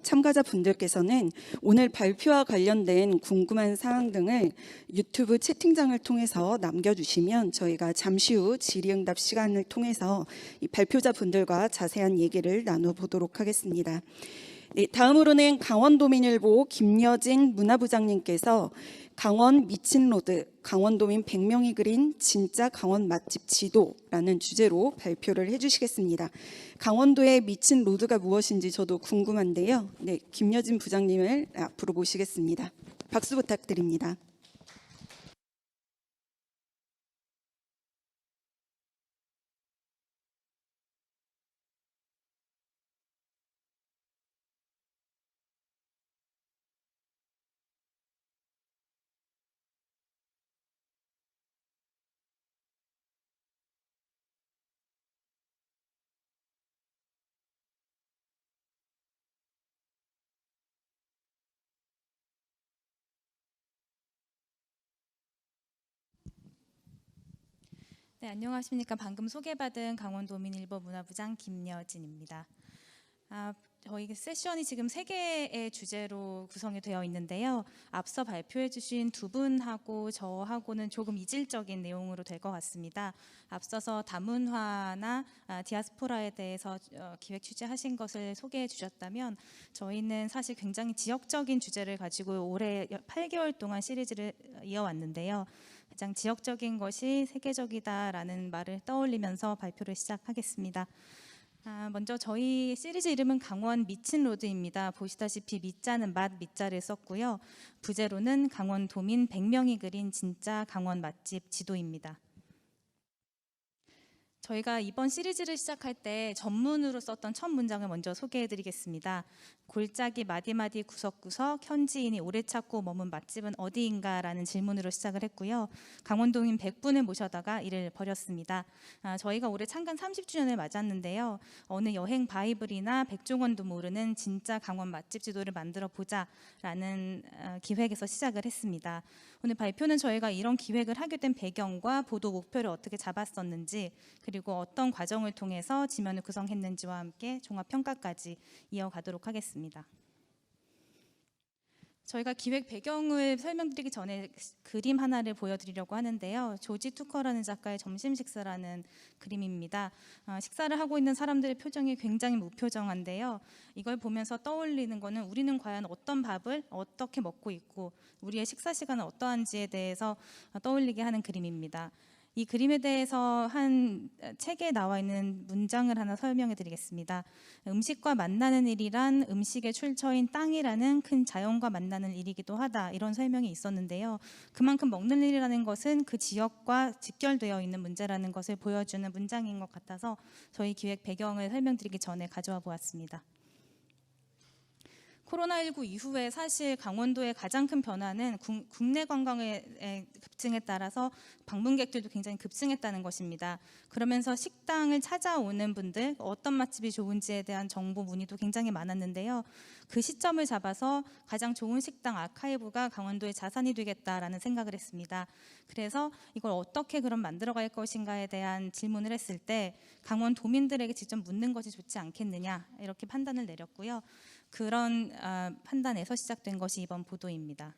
참가자분들께서는 오늘 발표와 관련된 궁금한 사항 등을 유튜브 채팅장을 통해서 남겨주시면 저희가 잠시 후 질의응답 시간을 통해서 이 발표자분들과 자세한 얘기를 나눠보도록 하겠습니다. 네, 다음으로는 강원도민일보 김여진 문화부장님께서 강원 미친로드, 강원도민 100명이 그린 진짜 강원 맛집 지도라는 주제로 발표를 해주시겠습니다. 강원도의 미친 로드가 무엇인지 저도 궁금한데요. 네, 김여진 부장님을 앞으로 모시겠습니다. 박수 부탁드립니다. 네, 안녕하십니까. 방금 소개받은 강원도민일보 문화부장 김여진입니다. 저희 세션이 지금 3개의 주제로 구성이 되어 있는데요. 앞서 발표해 주신 두 분하고 저하고는 조금 이질적인 내용으로 될 것 같습니다. 앞서서 다문화나 디아스포라에 대해서 기획 취재하신 것을 소개해 주셨다면 저희는 사실 굉장히 지역적인 주제를 가지고 올해 8개월 동안 시리즈를 이어왔는데요. 가장 지역적인 것이 세계적이다라는 말을 떠올리면서 발표를 시작하겠습니다. 먼저 저희 시리즈 이름은 강원 미친 로드입니다. 보시다시피 미자는 맛 미자를 썼고요. 부제로는 강원도민 100명이 그린 진짜 강원 맛집 지도입니다. 저희가 이번 시리즈를 시작할 때 전문으로 썼던 첫 문장을 먼저 소개해드리겠습니다. 골짜기 마디마디 구석구석 현지인이 오래 찾고 머문 맛집은 어디인가 라는 질문으로 시작을 했고요. 강원도민 100분을 모셔다가 이를 벌였습니다. 저희가 올해 창간 30주년을 맞았는데요. 어느 여행 바이블이나 백종원도 모르는 진짜 강원 맛집 지도를 만들어 보자 라는 기획에서 시작을 했습니다. 오늘 발표는 저희가 이런 기획을 하게 된 배경과 보도 목표를 어떻게 잡았었는지 그리고 어떤 과정을 통해서 지면을 구성했는지와 함께 종합평가까지 이어가도록 하겠습니다. 저희가 기획 배경을 설명드리기 전에 그림 하나를 보여드리려고 하는데요. 조지 투커라는 작가의 점심 식사라는 그림입니다. 식사를 하고 있는 사람들의 표정이 굉장히 무표정한데요. 이걸 보면서 떠올리는 거는 우리는 과연 어떤 밥을 어떻게 먹고 있고 우리의 식사 시간은 어떠한지에 대해서 떠올리게 하는 그림입니다. 이 그림에 대해서 한 책에 나와 있는 문장을 하나 설명해 드리겠습니다. 음식과 만나는 일이란 음식의 출처인 땅이라는 큰 자연과 만나는 일이기도 하다. 이런 설명이 있었는데요. 그만큼 먹는 일이라는 것은 그 지역과 직결되어 있는 문제라는 것을 보여주는 문장인 것 같아서 저희 기획 배경을 설명드리기 전에 가져와 보았습니다. 코로나19 이후에 사실 강원도의 가장 큰 변화는 국내 관광의 급증에 따라서 방문객들도 굉장히 급증했다는 것입니다. 그러면서 식당을 찾아오는 분들, 어떤 맛집이 좋은지에 대한 정보 문의도 굉장히 많았는데요. 그 시점을 잡아서 가장 좋은 식당 아카이브가 강원도의 자산이 되겠다라는 생각을 했습니다. 그래서 이걸 어떻게 그럼 만들어갈 것인가에 대한 질문을 했을 때 강원도민들에게 직접 묻는 것이 좋지 않겠느냐 이렇게 판단을 내렸고요. 그런 판단에서 시작된 것이 이번 보도입니다.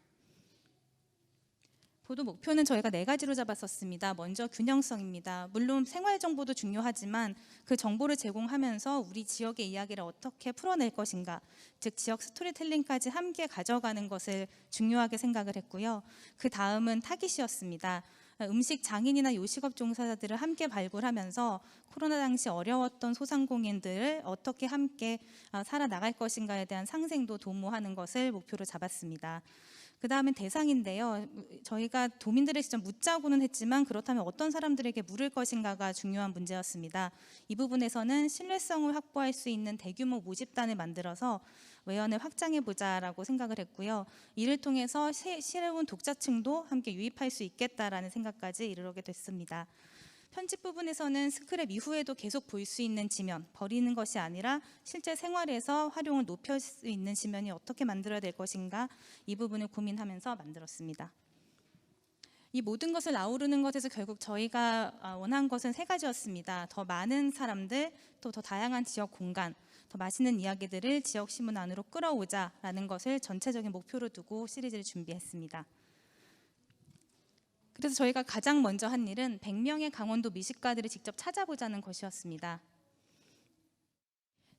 보도 목표는 저희가 4가지로 잡았었습니다. 먼저 균형성입니다. 물론 생활 정보도 중요하지만 그 정보를 제공하면서 우리 지역의 이야기를 어떻게 풀어낼 것인가, 즉 지역 스토리텔링까지 함께 가져가는 것을 중요하게 생각을 했고요. 그 다음은 타깃이었습니다. 음식 장인이나 요식업 종사자들을 함께 발굴하면서 코로나 당시 어려웠던 소상공인들을 어떻게 함께 살아나갈 것인가에 대한 상생도 도모하는 것을 목표로 잡았습니다. 그 다음엔 대상인데요. 저희가 도민들의 시점 묻자고는 했지만 그렇다면 어떤 사람들에게 물을 것인가가 중요한 문제였습니다. 이 부분에서는 신뢰성을 확보할 수 있는 대규모 모집단을 만들어서 외연을 확장해보자라고 생각을 했고요. 이를 통해서 새로운 독자층도 함께 유입할 수 있겠다라는 생각까지 이르게 됐습니다. 편집 부분에서는 스크랩 이후에도 계속 볼 수 있는 지면, 버리는 것이 아니라 실제 생활에서 활용을 높일 수 있는 지면이 어떻게 만들어야 될 것인가 이 부분을 고민하면서 만들었습니다. 이 모든 것을 아우르는 것에서 결국 저희가 원한 것은 3가지였습니다. 더 많은 사람들, 또 더 다양한 지역 공간, 더 맛있는 이야기들을 지역 신문 안으로 끌어오자라는 것을 전체적인 목표로 두고 시리즈를 준비했습니다. 그래서 저희가 가장 먼저 한 일은 100명의 강원도 미식가들을 직접 찾아보자는 것이었습니다.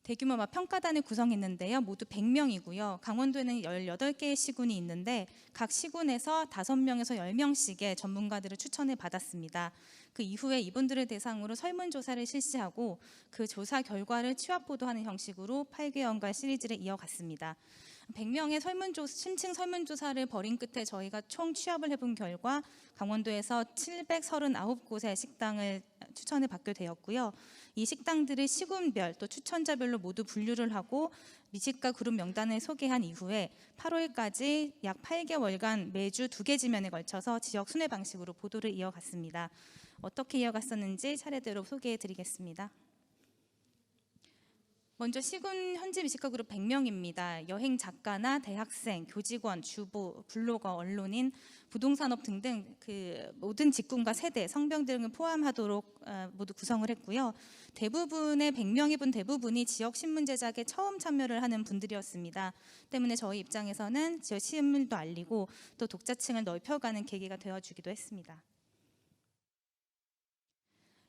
대규모 평가단을 구성했는데요. 모두 100명이고요. 강원도에는 18개의 시군이 있는데 각 시군에서 5명에서 10명씩의 전문가들을 추천을 받았습니다. 그 이후에 이분들을 대상으로 설문조사를 실시하고 그 조사 결과를 취합 보도하는 형식으로 8개월간 시리즈를 이어갔습니다. 100명의 심층 설문조사를 벌인 끝에 저희가 총 취합을 해본 결과 강원도에서 739곳의 식당을 추천을 받게 되었고요. 이 식당들을 시군별 또 추천자별로 모두 분류를 하고 미식가 그룹 명단을 소개한 이후에 8월까지 약 8개월간 매주 2개 지면에 걸쳐서 지역 순회 방식으로 보도를 이어갔습니다. 어떻게 이어갔었는지 차례대로 소개해 드리겠습니다. 먼저 시군 현지 미식가 그룹 100명입니다. 여행 작가나 대학생, 교직원, 주부, 블로거, 언론인, 부동산업 등등 그 모든 직군과 세대, 성별 등을 포함하도록 모두 구성을 했고요. 대부분의 100명의 분 대부분이 지역 신문 제작에 처음 참여를 하는 분들이었습니다. 때문에 저희 입장에서는 지역 신문도 알리고 또 독자층을 넓혀가는 계기가 되어주기도 했습니다.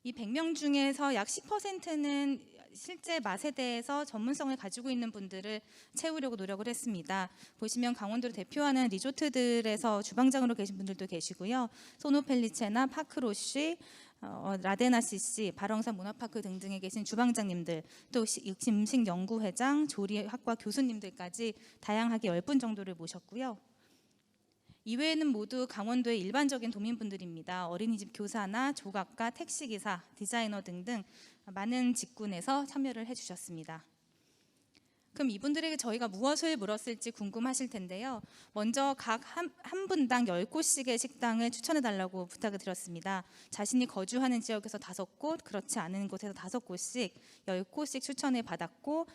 이 100명 중에서 약 10%는 실제 맛에 대해서 전문성을 가지고 있는 분들을 채우려고 노력을 했습니다. 보시면 강원도를 대표하는 리조트들에서 주방장으로 계신 분들도 계시고요. 소노펠리체나 파크로쉬, 라데나 CC, 발왕산 문화파크 등등에 계신 주방장님들, 또 음식연구회장, 조리학과 교수님들까지 다양하게 10분 정도를 모셨고요. 이외에는 모두 강원도의 일반적인 도민분들입니다. 어린이집 교사나 조각가, 택시기사, 디자이너 등등 많은 직군에서 참여를 해주셨습니다. 그럼 이분들에게 저희가 무엇을 물었을지 궁금하실 텐데요. 먼저 각 한 분당 10곳씩의 식당을 추천해달라고 부탁을 드렸습니다. 자신이 거주하는 지역에서 5곳, 그렇지 않은 곳에서 5곳씩 10곳씩 추천을 받았고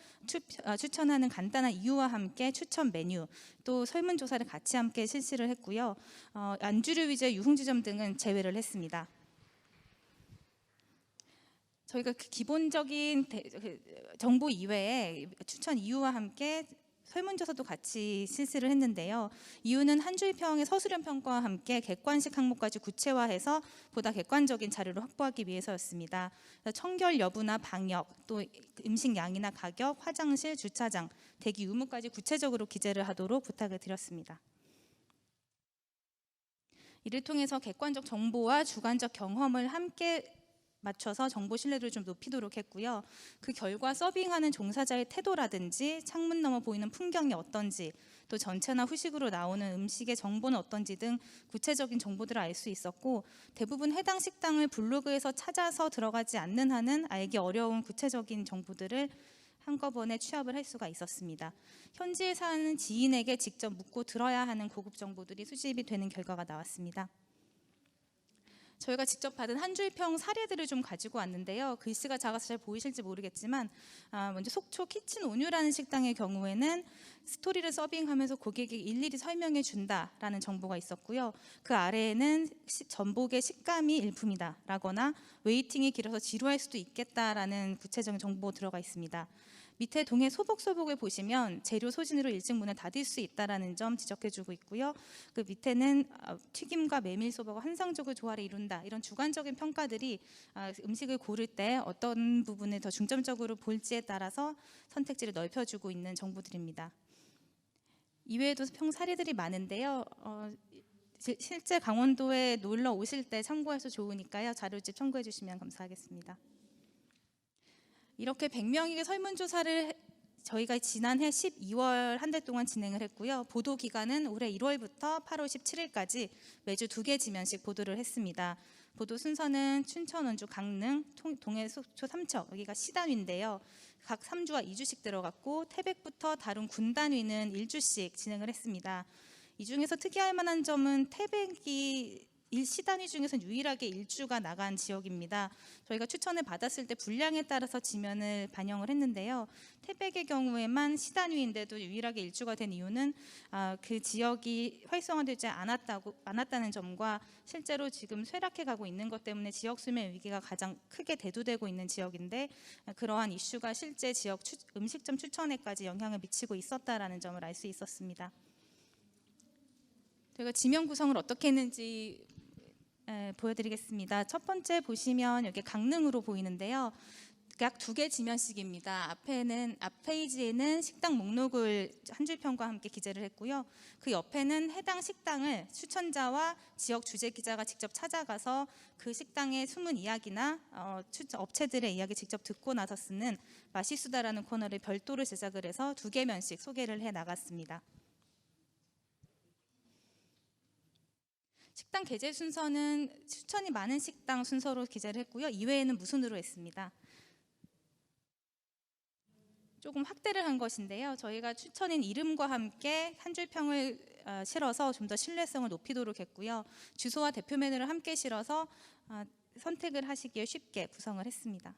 추천하는 간단한 이유와 함께 추천 메뉴, 또 설문조사를 같이 함께 실시를 했고요. 안주류 위주의 유흥주점 등은 제외를 했습니다. 저희가 그 기본적인 정보 이외에 추천 이유와 함께 설문조사도 같이 실시를 했는데요. 이유는 한 줄 평의 서술형 평가와 함께 객관식 항목까지 구체화해서 보다 객관적인 자료를 확보하기 위해서였습니다. 청결 여부나 방역, 또 음식 양이나 가격, 화장실, 주차장, 대기 유무까지 구체적으로 기재를 하도록 부탁을 드렸습니다. 이를 통해서 객관적 정보와 주관적 경험을 함께 맞춰서 정보 신뢰도를 좀 높이도록 했고요. 그 결과 서빙하는 종사자의 태도라든지 창문 너머 보이는 풍경이 어떤지, 또 전체나 후식으로 나오는 음식의 정보는 어떤지 등 구체적인 정보들을 알 수 있었고, 대부분 해당 식당을 블로그에서 찾아서 들어가지 않는 한은 알기 어려운 구체적인 정보들을 한꺼번에 취합을 할 수가 있었습니다. 현지에 사는 지인에게 직접 묻고 들어야 하는 고급 정보들이 수집이 되는 결과가 나왔습니다. 저희가 직접 받은 한 줄평 사례들을 좀 가지고 왔는데요. 글씨가 작아서 잘 보이실지 모르겠지만 먼저 속초 키친 온유라는 식당의 경우에는 스토리를 서빙하면서 고객에게 일일이 설명해 준다라는 정보가 있었고요. 그 아래에는 전복의 식감이 일품이다 라거나 웨이팅이 길어서 지루할 수도 있겠다라는 구체적인 정보가 들어가 있습니다. 밑에 동해 소복소복을 보시면 재료 소진으로 일찍 문을 닫을 수 있다는 점 지적해주고 있고요. 그 밑에는 튀김과 메밀소바가 환상적인 조화를 이룬다, 이런 주관적인 평가들이 음식을 고를 때 어떤 부분을 더 중점적으로 볼지에 따라서 선택지를 넓혀주고 있는 정보들입니다. 이외에도 평 사례들이 많은데요. 실제 강원도에 놀러 오실 때 참고해서 좋으니까요. 자료집 첨부해 주시면 감사하겠습니다. 이렇게 100명에게 설문조사를 저희가 지난해 12월 한 달 동안 진행을 했고요. 보도 기간은 올해 1월부터 8월 17일까지 매주 2개 지면씩 보도를 했습니다. 보도 순서는 춘천, 원주, 강릉, 동해, 속초, 삼척, 여기가 시단위인데요. 각 3주와 2주씩 들어갔고 태백부터 다른 군단위는 1주씩 진행을 했습니다. 이 중에서 특이할 만한 점은 태백이 시단위 중에서는 유일하게 1주가 나간 지역입니다. 저희가 추천을 받았을 때 분량에 따라서 지면을 반영을 했는데요. 태백의 경우에만 시단위인데도 유일하게 1주가 된 이유는 그 지역이 활성화되지 않았다는 점과 실제로 지금 쇠락해 가고 있는 것 때문에 지역 수면 위기가 가장 크게 대두되고 있는 지역인데, 그러한 이슈가 실제 지역 음식점 추천에까지 영향을 미치고 있었다라는 점을 알 수 있었습니다. 저희가 지면 구성을 어떻게 했는지 보여드리겠습니다. 첫 번째 보시면 여기 강릉으로 보이는데요. 약 2개 지면식입니다. 앞 페이지에는 식당 목록을 한 줄평과 함께 기재를 했고요. 그 옆에는 해당 식당을 추천자와 지역 주재 기자가 직접 찾아가서 그 식당의 숨은 이야기나 업체들의 이야기 직접 듣고 나서 쓰는 맛있수다라는 코너를 별도로 제작을 해서 2개면씩 소개를 해 나갔습니다. 식당 게재 순서는 추천이 많은 식당 순서로 기재를 했고요. 이외에는 무순으로 했습니다. 조금 확대를 한 것인데요. 저희가 추천인 이름과 함께 한 줄평을 실어서 좀 더 신뢰성을 높이도록 했고요. 주소와 대표 메뉴를 함께 실어서 선택을 하시기에 쉽게 구성을 했습니다.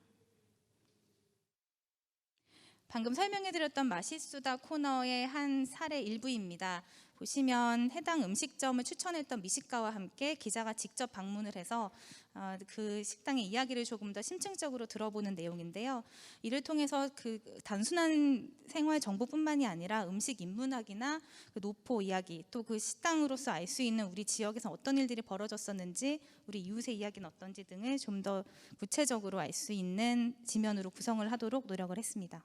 방금 설명해드렸던 맛있수다 코너의 한 사례 일부입니다. 보시면 해당 음식점을 추천했던 미식가와 함께 기자가 직접 방문을 해서 그 식당의 이야기를 조금 더 심층적으로 들어보는 내용인데요. 이를 통해서 그 단순한 생활 정보뿐만이 아니라 음식 인문학이나 그 노포 이야기, 또 그 식당으로서 알 수 있는 우리 지역에서 어떤 일들이 벌어졌었는지, 우리 이웃의 이야기는 어떤지 등을 좀 더 구체적으로 알 수 있는 지면으로 구성을 하도록 노력을 했습니다.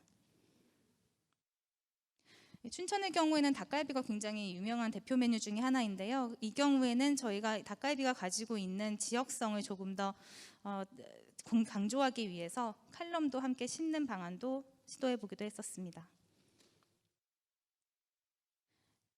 춘천의 경우에는 닭갈비가 굉장히 유명한 대표 메뉴 중에 하나인데요. 이 경우에는 저희가 닭갈비가 가지고 있는 지역성을 조금 더 강조하기 위해서 칼럼도 함께 싣는 방안도 시도해 보기도 했었습니다.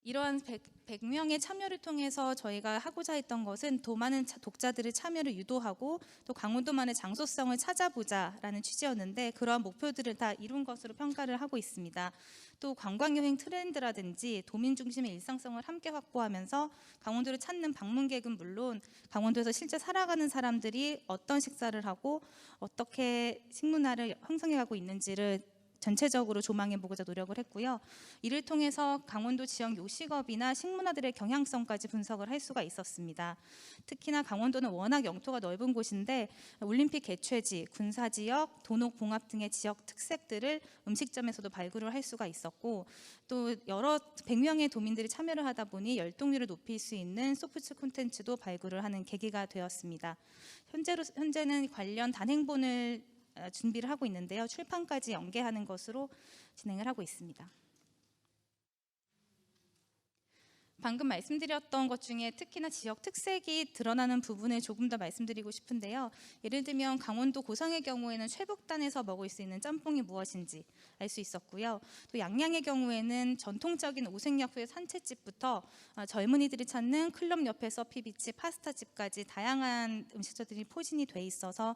이러한 100명의 참여를 통해서 저희가 하고자 했던 것은 더 많은 독자들의 참여를 유도하고 또 강원도만의 장소성을 찾아보자라는 취지였는데 그러한 목표들을 다 이룬 것으로 평가를 하고 있습니다. 또 관광여행 트렌드라든지 도민 중심의 일상성을 함께 확보하면서 강원도를 찾는 방문객은 물론 강원도에서 실제 살아가는 사람들이 어떤 식사를 하고 어떻게 식문화를 형성해가고 있는지를 전체적으로 조망해보고자 노력을 했고요. 이를 통해서 강원도 지역 요식업이나 식문화들의 경향성까지 분석을 할 수가 있었습니다. 특히나 강원도는 워낙 영토가 넓은 곳인데 올림픽 개최지, 군사지역, 도농봉합 등의 지역 특색들을 음식점에서도 발굴을 할 수가 있었고 또 여러 100명의 도민들이 참여를 하다 보니 열동률을 높일 수 있는 소프트 콘텐츠도 발굴을 하는 계기가 되었습니다. 현재는 관련 단행본을 준비를 하고 있는데요. 출판까지 연계하는 것으로 진행을 하고 있습니다. 방금 말씀드렸던 것 중에 특히나 지역 특색이 드러나는 부분을 조금 더 말씀드리고 싶은데요. 예를 들면 강원도 고성의 경우에는 최북단에서 먹을 수 있는 짬뽕이 무엇인지 알 수 있었고요. 또 양양의 경우에는 전통적인 오색역의 산채집부터 젊은이들이 찾는 클럽 옆에 서피비치 파스타집까지 다양한 음식점들이 포진이 돼 있어서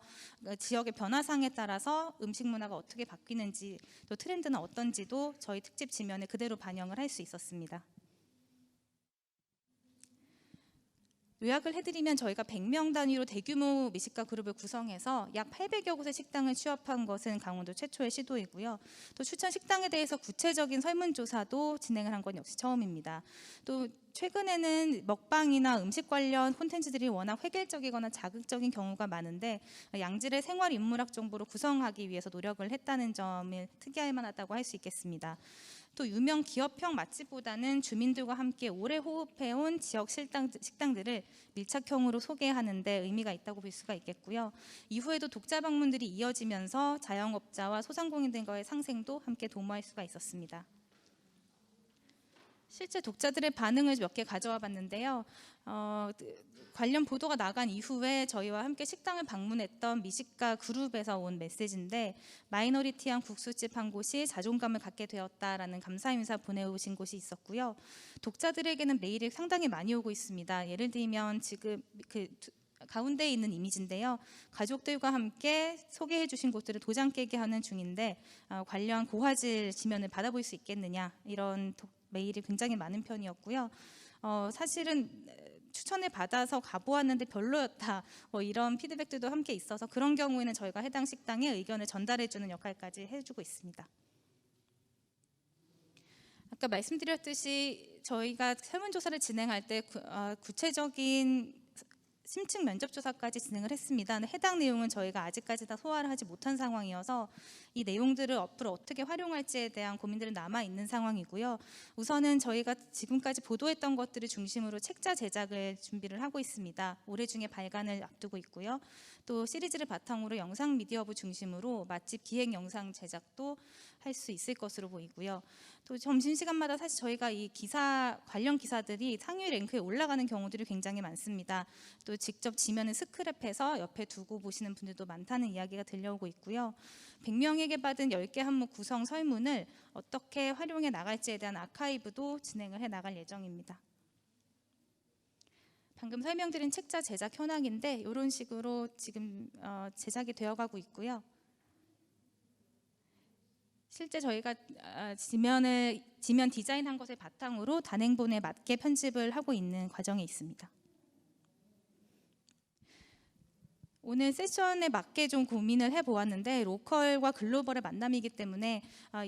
지역의 변화상에 따라서 음식 문화가 어떻게 바뀌는지 또 트렌드는 어떤지도 저희 특집 지면에 그대로 반영을 할 수 있었습니다. 요약을 해드리면 저희가 100명 단위로 대규모 미식가 그룹을 구성해서 약 800여 곳의 식당을 취업한 것은 강원도 최초의 시도이고요. 또 추천 식당에 대해서 구체적인 설문조사도 진행을 한 건 역시 처음입니다. 또 최근에는 먹방이나 음식 관련 콘텐츠들이 워낙 획일적이거나 자극적인 경우가 많은데 양질의 생활 인문학 정보로 구성하기 위해서 노력을 했다는 점을 특이할 만하다고 할 수 있겠습니다. 또 유명 기업형 맛집보다는 주민들과 함께 오래 호흡해온 지역 식당들을 밀착형으로 소개하는 데 의미가 있다고 볼 수가 있겠고요. 이후에도 독자 방문들이 이어지면서 자영업자와 소상공인들과의 상생도 함께 도모할 수가 있었습니다. 실제 독자들의 반응을 몇 개 가져와 봤는데요. 관련 보도가 나간 이후에 저희와 함께 식당을 방문했던 미식가 그룹에서 온 메시지인데 마이너리티한 국수집 한 곳이 자존감을 갖게 되었다라는 감사 인사 보내오신 곳이 있었고요. 독자들에게는 메일이 상당히 많이 오고 있습니다. 예를 들면 지금 가운데에 있는 이미지인데요. 가족들과 함께 소개해 주신 곳들을 도장 깨게 하는 중인데 관련 고화질 지면을 받아볼 수 있겠느냐 이런 메일이 굉장히 많은 편이었고요. 사실은 추천을 받아서 가보았는데 별로였다 이런 피드백들도 함께 있어서 그런 경우에는 저희가 해당 식당에 의견을 전달해주는 역할까지 해주고 있습니다. 아까 말씀드렸듯이 저희가 설문조사를 진행할 때 구체적인 심층 면접조사까지 진행을 했습니다. 해당 내용은 저희가 아직까지 다 소화를 하지 못한 상황이어서 이 내용들을 앞으로 어떻게 활용할지에 대한 고민들은 남아있는 상황이고요. 우선은 저희가 지금까지 보도했던 것들을 중심으로 책자 제작을 준비를 하고 있습니다. 올해 중에 발간을 앞두고 있고요. 또 시리즈를 바탕으로 영상 미디어부 중심으로 맛집 기획 영상 제작도 할 수 있을 것으로 보이고요. 또 점심시간마다 사실 저희가 이 기사 관련 기사들이 상위 랭크에 올라가는 경우들이 굉장히 많습니다. 또 직접 지면을 스크랩해서 옆에 두고 보시는 분들도 많다는 이야기가 들려오고 있고요. 100명에게 받은 10개 항목 구성 설문을 어떻게 활용해 나갈지에 대한 아카이브도 진행을 해 나갈 예정입니다. 방금 설명드린 책자 제작 현황인데 이런 식으로 지금 제작이 되어가고 있고요. 실제 저희가 지면 디자인한 것을 바탕으로 단행본에 맞게 편집을 하고 있는 과정에 있습니다. 오늘 세션에 맞게 좀 고민을 해보았는데 로컬과 글로벌의 만남이기 때문에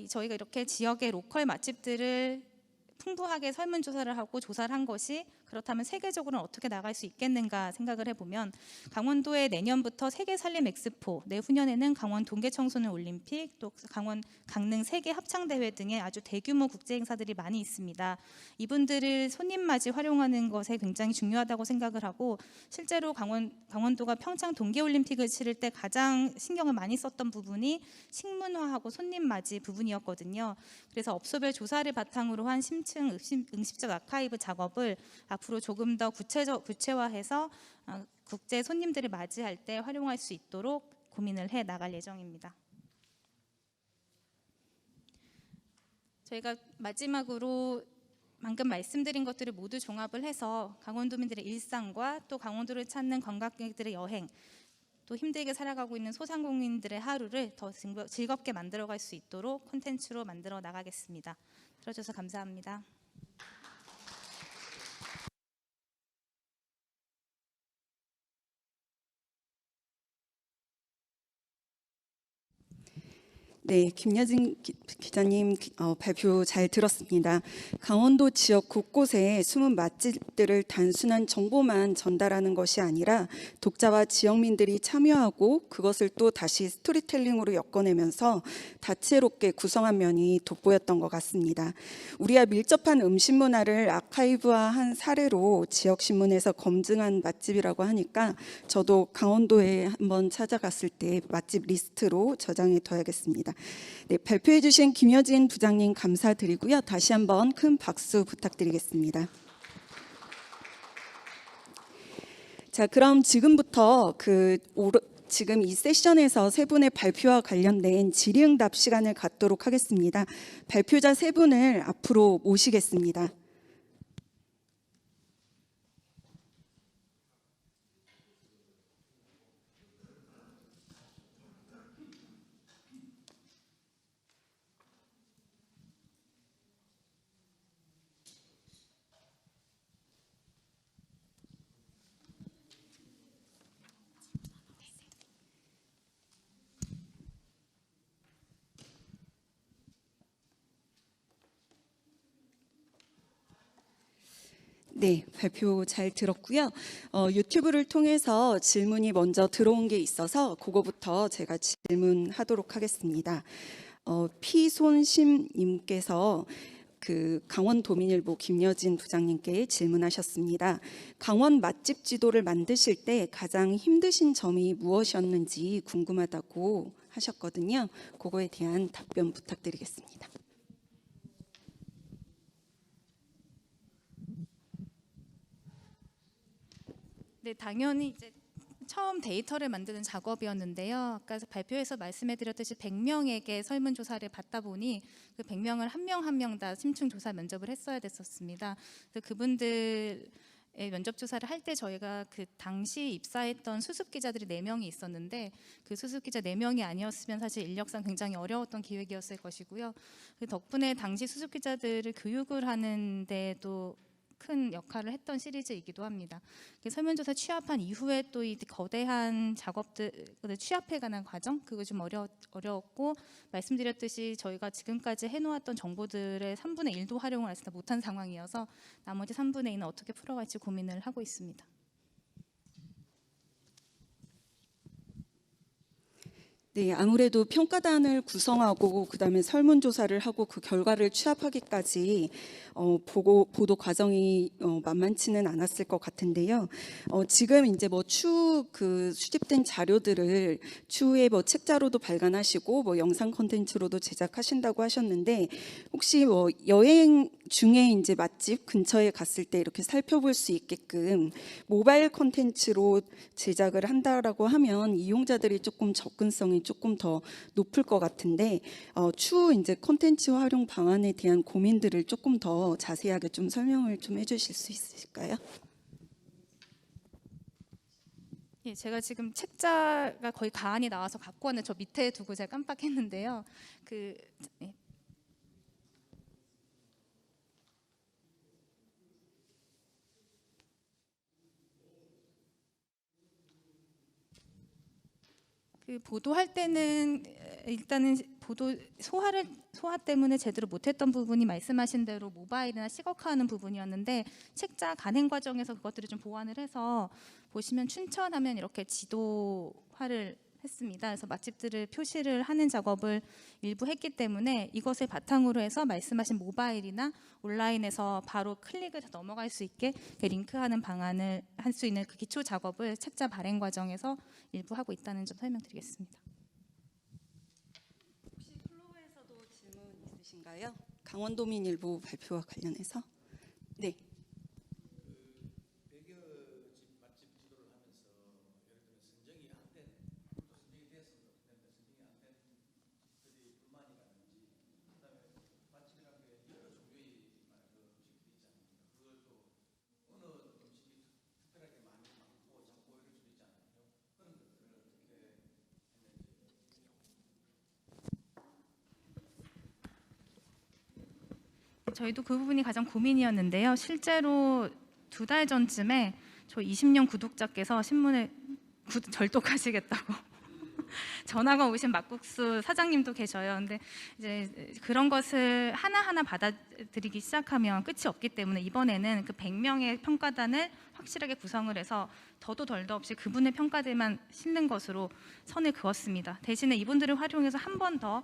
저희가 이렇게 지역의 로컬 맛집들을 풍부하게 설문조사를 하고 조사를 한 것이 그렇다면 세계적으로는 어떻게 나갈 수 있겠는가 생각을 해보면 강원도에 내년부터 세계 살림 엑스포, 내후년에는 강원 동계 청소년 올림픽, 또 강원 강릉 세계 합창대회 등의 아주 대규모 국제 행사들이 많이 있습니다. 이분들을 손님 맞이 활용하는 것에 굉장히 중요하다고 생각을 하고 실제로 강원도가 평창 동계올림픽을 치를 때 가장 신경을 많이 썼던 부분이 식문화하고 손님 맞이 부분이었거든요. 그래서 업소별 조사를 바탕으로 한 심층 응시적 아카이브 작업을 앞으로 조금 더 구체화해서 국제 손님들을 맞이할 때 활용할 수 있도록 고민을 해 나갈 예정입니다. 저희가 마지막으로 방금 말씀드린 것들을 모두 종합을 해서 강원도민들의 일상과 또 강원도를 찾는 관광객들의 여행, 또 힘들게 살아가고 있는 소상공인들의 하루를 더 즐겁게 만들어갈 수 있도록 콘텐츠로 만들어 나가겠습니다. 들어주셔서 감사합니다. 네, 김여진 기자님 발표 잘 들었습니다. 강원도 지역 곳곳에 숨은 맛집들을 단순한 정보만 전달하는 것이 아니라 독자와 지역민들이 참여하고 그것을 또 다시 스토리텔링으로 엮어내면서 다채롭게 구성한 면이 돋보였던 것 같습니다. 우리와 밀접한 음식 문화를 아카이브화한 사례로 지역신문에서 검증한 맛집이라고 하니까 저도 강원도에 한번 찾아갔을 때 맛집 리스트로 저장해 둬야겠습니다. 네, 발표해 주신 김여진 부장님 감사드리고요. 다시 한번 큰 박수 부탁드리겠습니다. 자, 그럼 지금부터 지금 이 세션에서 세 분의 발표와 관련된 질의응답 시간을 갖도록 하겠습니다. 발표자 세 분을 앞으로 모시겠습니다. 네, 발표 잘 들었고요. 유튜브를 통해서 질문이 먼저 들어온 게 있어서 그거부터 제가 질문하도록 하겠습니다. 피손심님께서 강원도민일보 김여진 부장님께 질문하셨습니다. 강원 맛집 지도를 만드실 때 가장 힘드신 점이 무엇이었는지 궁금하다고 하셨거든요. 그거에 대한 답변 부탁드리겠습니다. 네, 당연히 이제 처음 데이터를 만드는 작업이었는데요. 아까 발표에서 말씀해드렸듯이 100명에게 설문조사를 받다 보니 그 100명을 한 명 한 명 다 심층조사 면접을 했어야 됐었습니다. 그래서 그분들의 면접조사를 할 때 저희가 그 당시 입사했던 수습기자들이 4명이 있었는데 그 수습기자 4명이 아니었으면 사실 인력상 굉장히 어려웠던 기획이었을 것이고요. 그 덕분에 당시 수습기자들을 교육을 하는 데도 큰 역할을 했던 시리즈이기도 합니다. 설문조사 취합한 이후에 또 이 거대한 작업들 취합해 가는 과정 그거 좀 어려웠고 말씀드렸듯이 저희가 지금까지 해놓았던 정보들의 3분의 1도 활용을 하지 못한 상황이어서 나머지 3분의 2는 어떻게 풀어갈지 고민을 하고 있습니다. 네, 아무래도 평가단을 구성하고 그다음에 설문조사를 하고 그 결과를 취합하기까지 보도 과정이 만만치는 않았을 것 같은데요. 지금 이제 뭐 추후 그 수집된 자료들을 추후에 뭐 책자로도 발간하시고 뭐 영상 콘텐츠로도 제작하신다고 하셨는데 혹시 뭐 여행 중에 이제 맛집 근처에 갔을 때 이렇게 살펴볼 수 있게끔 모바일 콘텐츠로 제작을 한다라고 하면 이용자들이 조금 접근성이 조금 더 높을 것 같은데 추후 이제 콘텐츠 활용 방안에 대한 고민들을 조금 더 자세하게 좀 설명을 좀 해주실 수 있으실까요? 예, 제가 지금 책자가 거의 가안이 나와서 갖고 왔는데 저 밑에 두고 제가 깜빡했는데요. 예. 그 보도할 때는 일단은 보도 소화 때문에 제대로 못했던 부분이 말씀하신 대로 모바일이나 시각화하는 부분이었는데 책자 간행 과정에서 그것들을 좀 보완을 해서 보시면 춘천하면 이렇게 지도화를 했습니다. 그래서 맛집들을 표시를 하는 작업을 일부 했기 때문에 이것을 바탕으로 해서 말씀하신 모바일이나 온라인에서 바로 클릭을 넘어갈 수 있게 링크하는 방안을 할 수 있는 그 기초 작업을 책자 발행 과정에서 일부 하고 있다는 점 설명드리겠습니다. 혹시 플로우에서도 질문 있으신가요? 강원도민일보 발표와 관련해서? 네. 저희도 그 부분이 가장 고민이었는데요. 실제로 2달 전쯤에 저 20년 구독자께서 신문에 절독하시겠다고 전화가 오신 막국수 사장님도 계셔요. 근데 이제 그런 것을 하나하나 받아들이기 시작하면 끝이 없기 때문에 이번에는 그 100명의 평가단을 확실하게 구성을 해서 더도 덜도 없이 그분의 평가들만 싣는 것으로 선을 그었습니다. 대신에 이분들을 활용해서 한 번 더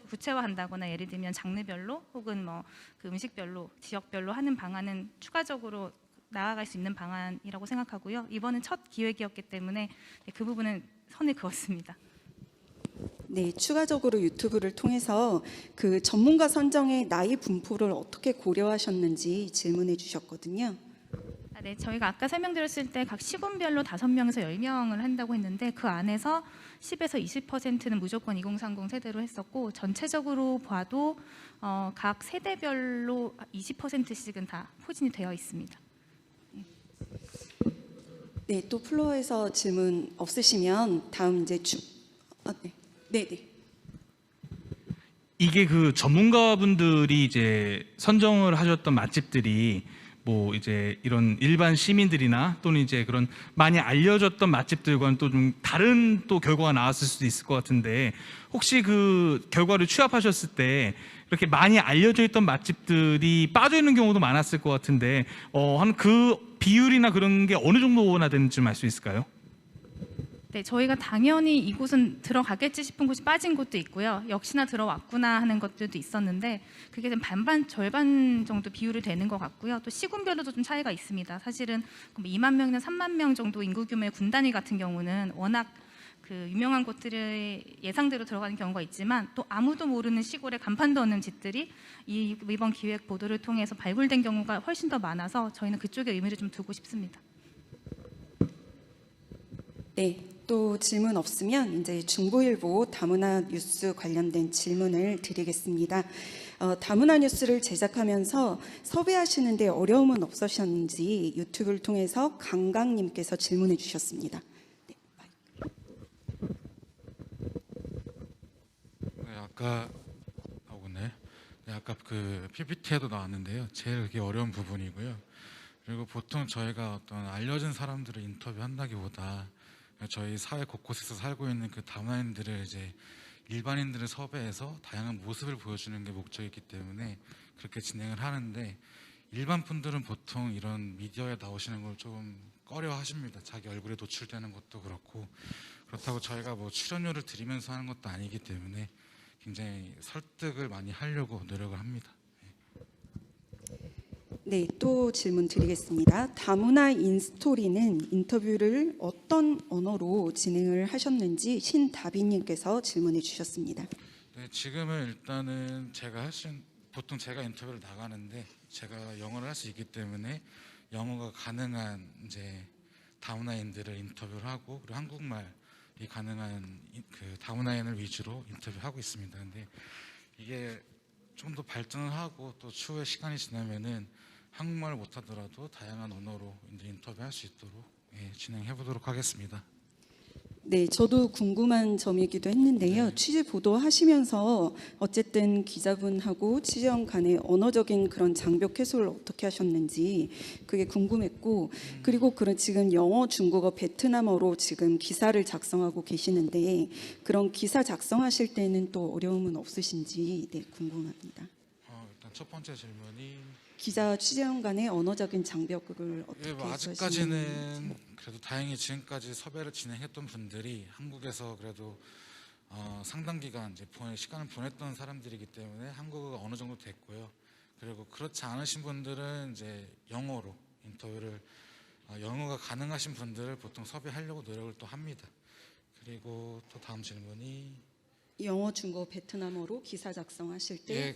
구체화한다거나 예를 들면 장르별로 혹은 뭐 그 음식별로 지역별로 하는 방안은 추가적으로 나아갈 수 있는 방안이라고 생각하고요. 이번은 첫 기획이었기 때문에 그 부분은 선을 그었습니다. 네, 추가적으로 유튜브를 통해서 그 전문가 선정의 나이 분포를 어떻게 고려하셨는지 질문해 주셨거든요. 네, 저희가 아까 설명드렸을 때 각 시군별로 5명에서 10명을 한다고 했는데 그 안에서 10에서 20%는 무조건 2030 세대로 했었고 전체적으로 봐도 각 세대별로 20%씩은 다 포진이 되어 있습니다. 네, 또 플로어에서 질문 없으시면 다음 이제 네. 이게 그 전문가분들이 이제 선정을 하셨던 맛집들이 뭐 이제 이런 일반 시민들이나 또는 이제 그런 많이 알려졌던 맛집들과는 또 좀 다른 또 결과가 나왔을 수도 있을 것 같은데 혹시 그 결과를 취합하셨을 때 이렇게 많이 알려져 있던 맛집들이 빠져 있는 경우도 많았을 것 같은데 한 그 비율이나 그런 게 어느 정도나 되는지 좀 알 수 있을까요? 네, 저희가 당연히 이곳은 들어가겠지 싶은 곳이 빠진 곳도 있고요. 역시나 들어왔구나 하는 것들도 있었는데 그게 좀 반반, 절반 정도 비율이 되는 것 같고요. 또 시군별로도 좀 차이가 있습니다. 사실은 2만 명이나 3만 명 정도 인구 규모의 군단위 같은 경우는 워낙 그 유명한 곳들을 예상대로 들어가는 경우가 있지만 또 아무도 모르는 시골의 간판도 없는 집들이 이번 기획 보도를 통해서 발굴된 경우가 훨씬 더 많아서 저희는 그쪽에 의미를 좀 두고 싶습니다. 네, 또 질문 없으면 이제 중부일보 다문화 뉴스 관련된 질문을 드리겠습니다. 다문화 뉴스를 제작하면서 섭외하시는 데 어려움은 없으셨는지 유튜브를 통해서 강강님께서 질문해 주셨습니다. 아까 그 PPT에도 나왔는데요. 제일 그게 어려운 부분이고요. 그리고 보통 저희가 어떤 알려진 사람들을 인터뷰한다기보다 저희 사회 곳곳에서 살고 있는 그 다문화인들을 이제 일반인들을 섭외해서 다양한 모습을 보여주는 게 목적이기 때문에 그렇게 진행을 하는데 일반 분들은 보통 이런 미디어에 나오시는 걸 조금 꺼려 하십니다. 자기 얼굴에 노출되는 것도 그렇고 그렇다고 저희가 뭐 출연료를 드리면서 하는 것도 아니기 때문에 굉장히 설득을 많이 하려고 노력을 합니다. 네, 또 질문 드리겠습니다. 다문화 인스토리는 인터뷰를 어떤 언어로 진행을 하셨는지 신다비님께서 질문해 주셨습니다. 네, 지금은 일단은 보통 제가 인터뷰를 나가는데 제가 영어를 할 수 있기 때문에 영어가 가능한 이제 다문화인들을 인터뷰를 하고 그리고 한국말이 가능한 그 다문화인을 위주로 인터뷰하고 있습니다. 근데 이게 좀 더 발전을 하고 또 추후에 시간이 지나면은 한국말을 못하더라도 다양한 언어로 이제 인터뷰할 수 있도록 진행해 보도록 하겠습니다. 네, 저도 궁금한 점이기도 했는데요. 취재 보도 하시면서 어쨌든 기자분하고 취재원 간의 언어적인 그런 장벽 해소를 어떻게 하셨는지 그게 궁금했고, 그리고 지금 영어, 중국어, 베트남어로 지금 기사를 작성하고 계시는데 그런 기사 작성하실 때는 또 어려움은 없으신지 궁금합니다. 일단 첫 번째 질문이 기자 취재원 간의 언어적인 장벽을 어떻게 아직까지는 그래도 다행히 지금까지 섭외를 진행했던 분들이 한국에서 그래도 상당 기간 이제 시간을 보냈던 사람들이기 때문에 한국어가 어느 정도 됐고요. 그리고 그렇지 않으신 분들은 이제 영어로 인터뷰를 영어가 가능하신 분들을 보통 섭외하려고 노력을 또 합니다. 그리고 또 다음 질문이 영어, 중국어, 베트남어로 기사 작성하실 때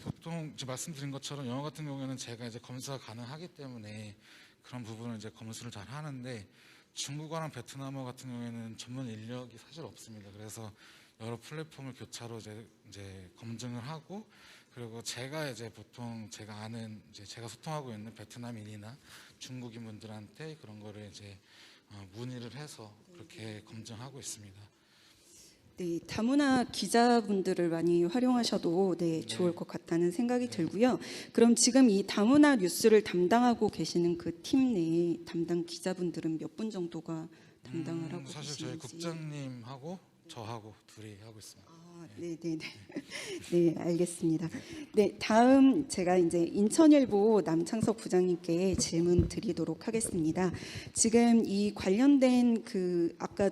보통 이제 말씀드린 것처럼 영어 같은 경우에는 제가 이제 검수가 가능하기 때문에 그런 부분을 이제 검수를 잘 하는데 중국어랑 베트남어 같은 경우에는 전문 인력이 사실 없습니다. 그래서 여러 플랫폼을 교차로 이제 검증을 하고 그리고 제가 이제 보통 제가 아는 제가 소통하고 있는 베트남인이나 중국인 분들한테 그런 거를 이제 문의를 해서 그렇게 검증하고 있습니다. 네, 다문화 기자분들을 많이 활용하셔도 좋을 것 같다는 생각이 들고요. 그럼 지금 이 다문화 뉴스를 담당하고 계시는 그 팀 내 담당 기자분들은 몇 분 정도가 담당을 하고 사실 계시는지? 저희 국장님하고 저하고 둘이 하고 있습니다. 네, 알겠습니다. 네, 다음 제가 이제 인천일보 남창석 부장님께 질문 드리도록 하겠습니다. 지금 이 관련된 아까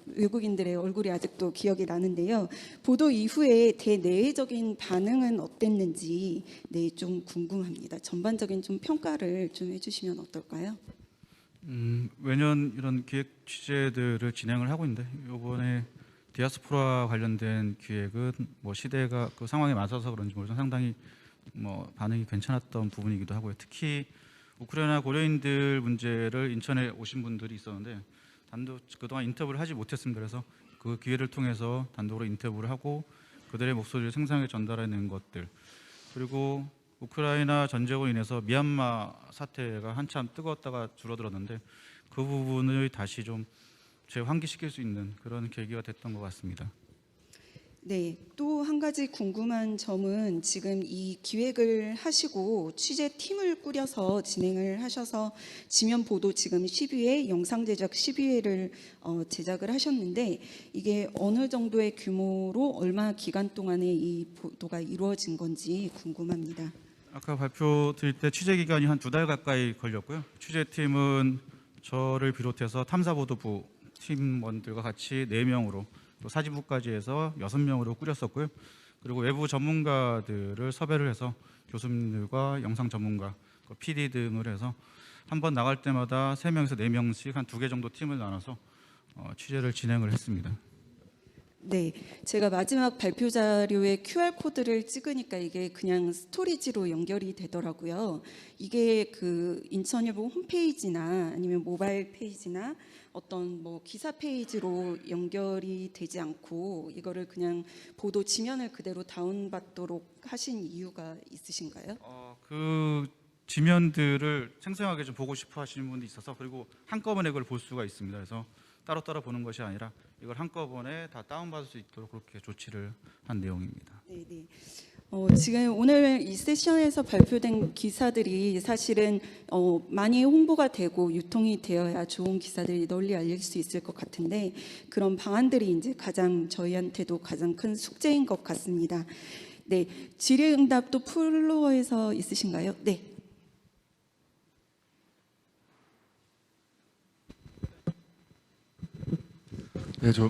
외국인들의 얼굴이 아직도 기억이 나는데요. 보도 이후에 대내외적인 반응은 어땠는지 좀 궁금합니다. 전반적인 좀 평가를 좀 해주시면 어떨까요? 매년 이런 기획 취재들을 진행을 하고 있는데 이번에 디아스포라 관련된 기획은 뭐 시대가 그 상황에 맞아서 그런지 모르지만 상당히 뭐 반응이 괜찮았던 부분이기도 하고요. 특히 우크라이나 고려인들 문제를 인천에 오신 분들이 있었는데 단독 그동안 인터뷰를 하지 못했습니다. 그래서 그 기회를 통해서 단독으로 인터뷰를 하고 그들의 목소리를 생생하게 전달해낸 것들, 그리고 우크라이나 전쟁으로 인해서 미얀마 사태가 한참 뜨거웠다가 줄어들었는데 그 부분을 다시 좀 재환기시킬 수 있는 그런 계기가 됐던 것 같습니다. 네, 또 한 가지 궁금한 점은 지금 이 기획을 하시고 취재팀을 꾸려서 진행을 하셔서 지면 보도 지금 10위회, 영상 제작 12회를 제작을 하셨는데 이게 어느 정도의 규모로 얼마 기간 동안에 이 보도가 이루어진 건지 궁금합니다. 아까 발표 드릴 때 취재 기간이 한 2달 가까이 걸렸고요. 취재팀은 저를 비롯해서 탐사보도부 팀원들과 같이 4명으로 또 사진부까지 해서 6명으로 꾸렸었고요. 그리고 외부 전문가들을 섭외를 해서 교수님들과 영상 전문가, PD 등을 해서 한 번 나갈 때마다 3명에서 4명씩 한 2개 정도 팀을 나눠서 취재를 진행을 했습니다. 네, 제가 마지막 발표 자료에 QR코드를 찍으니까 이게 그냥 스토리지로 연결이 되더라고요. 이게 인천일보 홈페이지나 아니면 모바일 페이지나 어떤 뭐 기사 페이지로 연결이 되지 않고 이거를 그냥 보도 지면을 그대로 다운받도록 하신 이유가 있으신가요? 그 지면들을 생생하게 좀 보고 싶어 하시는 분도 있어서 그리고 한꺼번에 그걸 볼 수가 있습니다. 그래서 따로따로 보는 것이 아니라 이걸 한꺼번에 다 다운받을 수 있도록 그렇게 조치를 한 내용입니다. 네. 지금 오늘 이 세션에서 발표된 기사들이 사실은 많이 홍보가 되고 유통이 되어야 좋은 기사들이 널리 알릴 수 있을 것 같은데 그런 방안들이 이제 저희한테도 가장 큰 숙제인 것 같습니다. 네, 질의응답 또 플로어에서 있으신가요? 네. 네, 저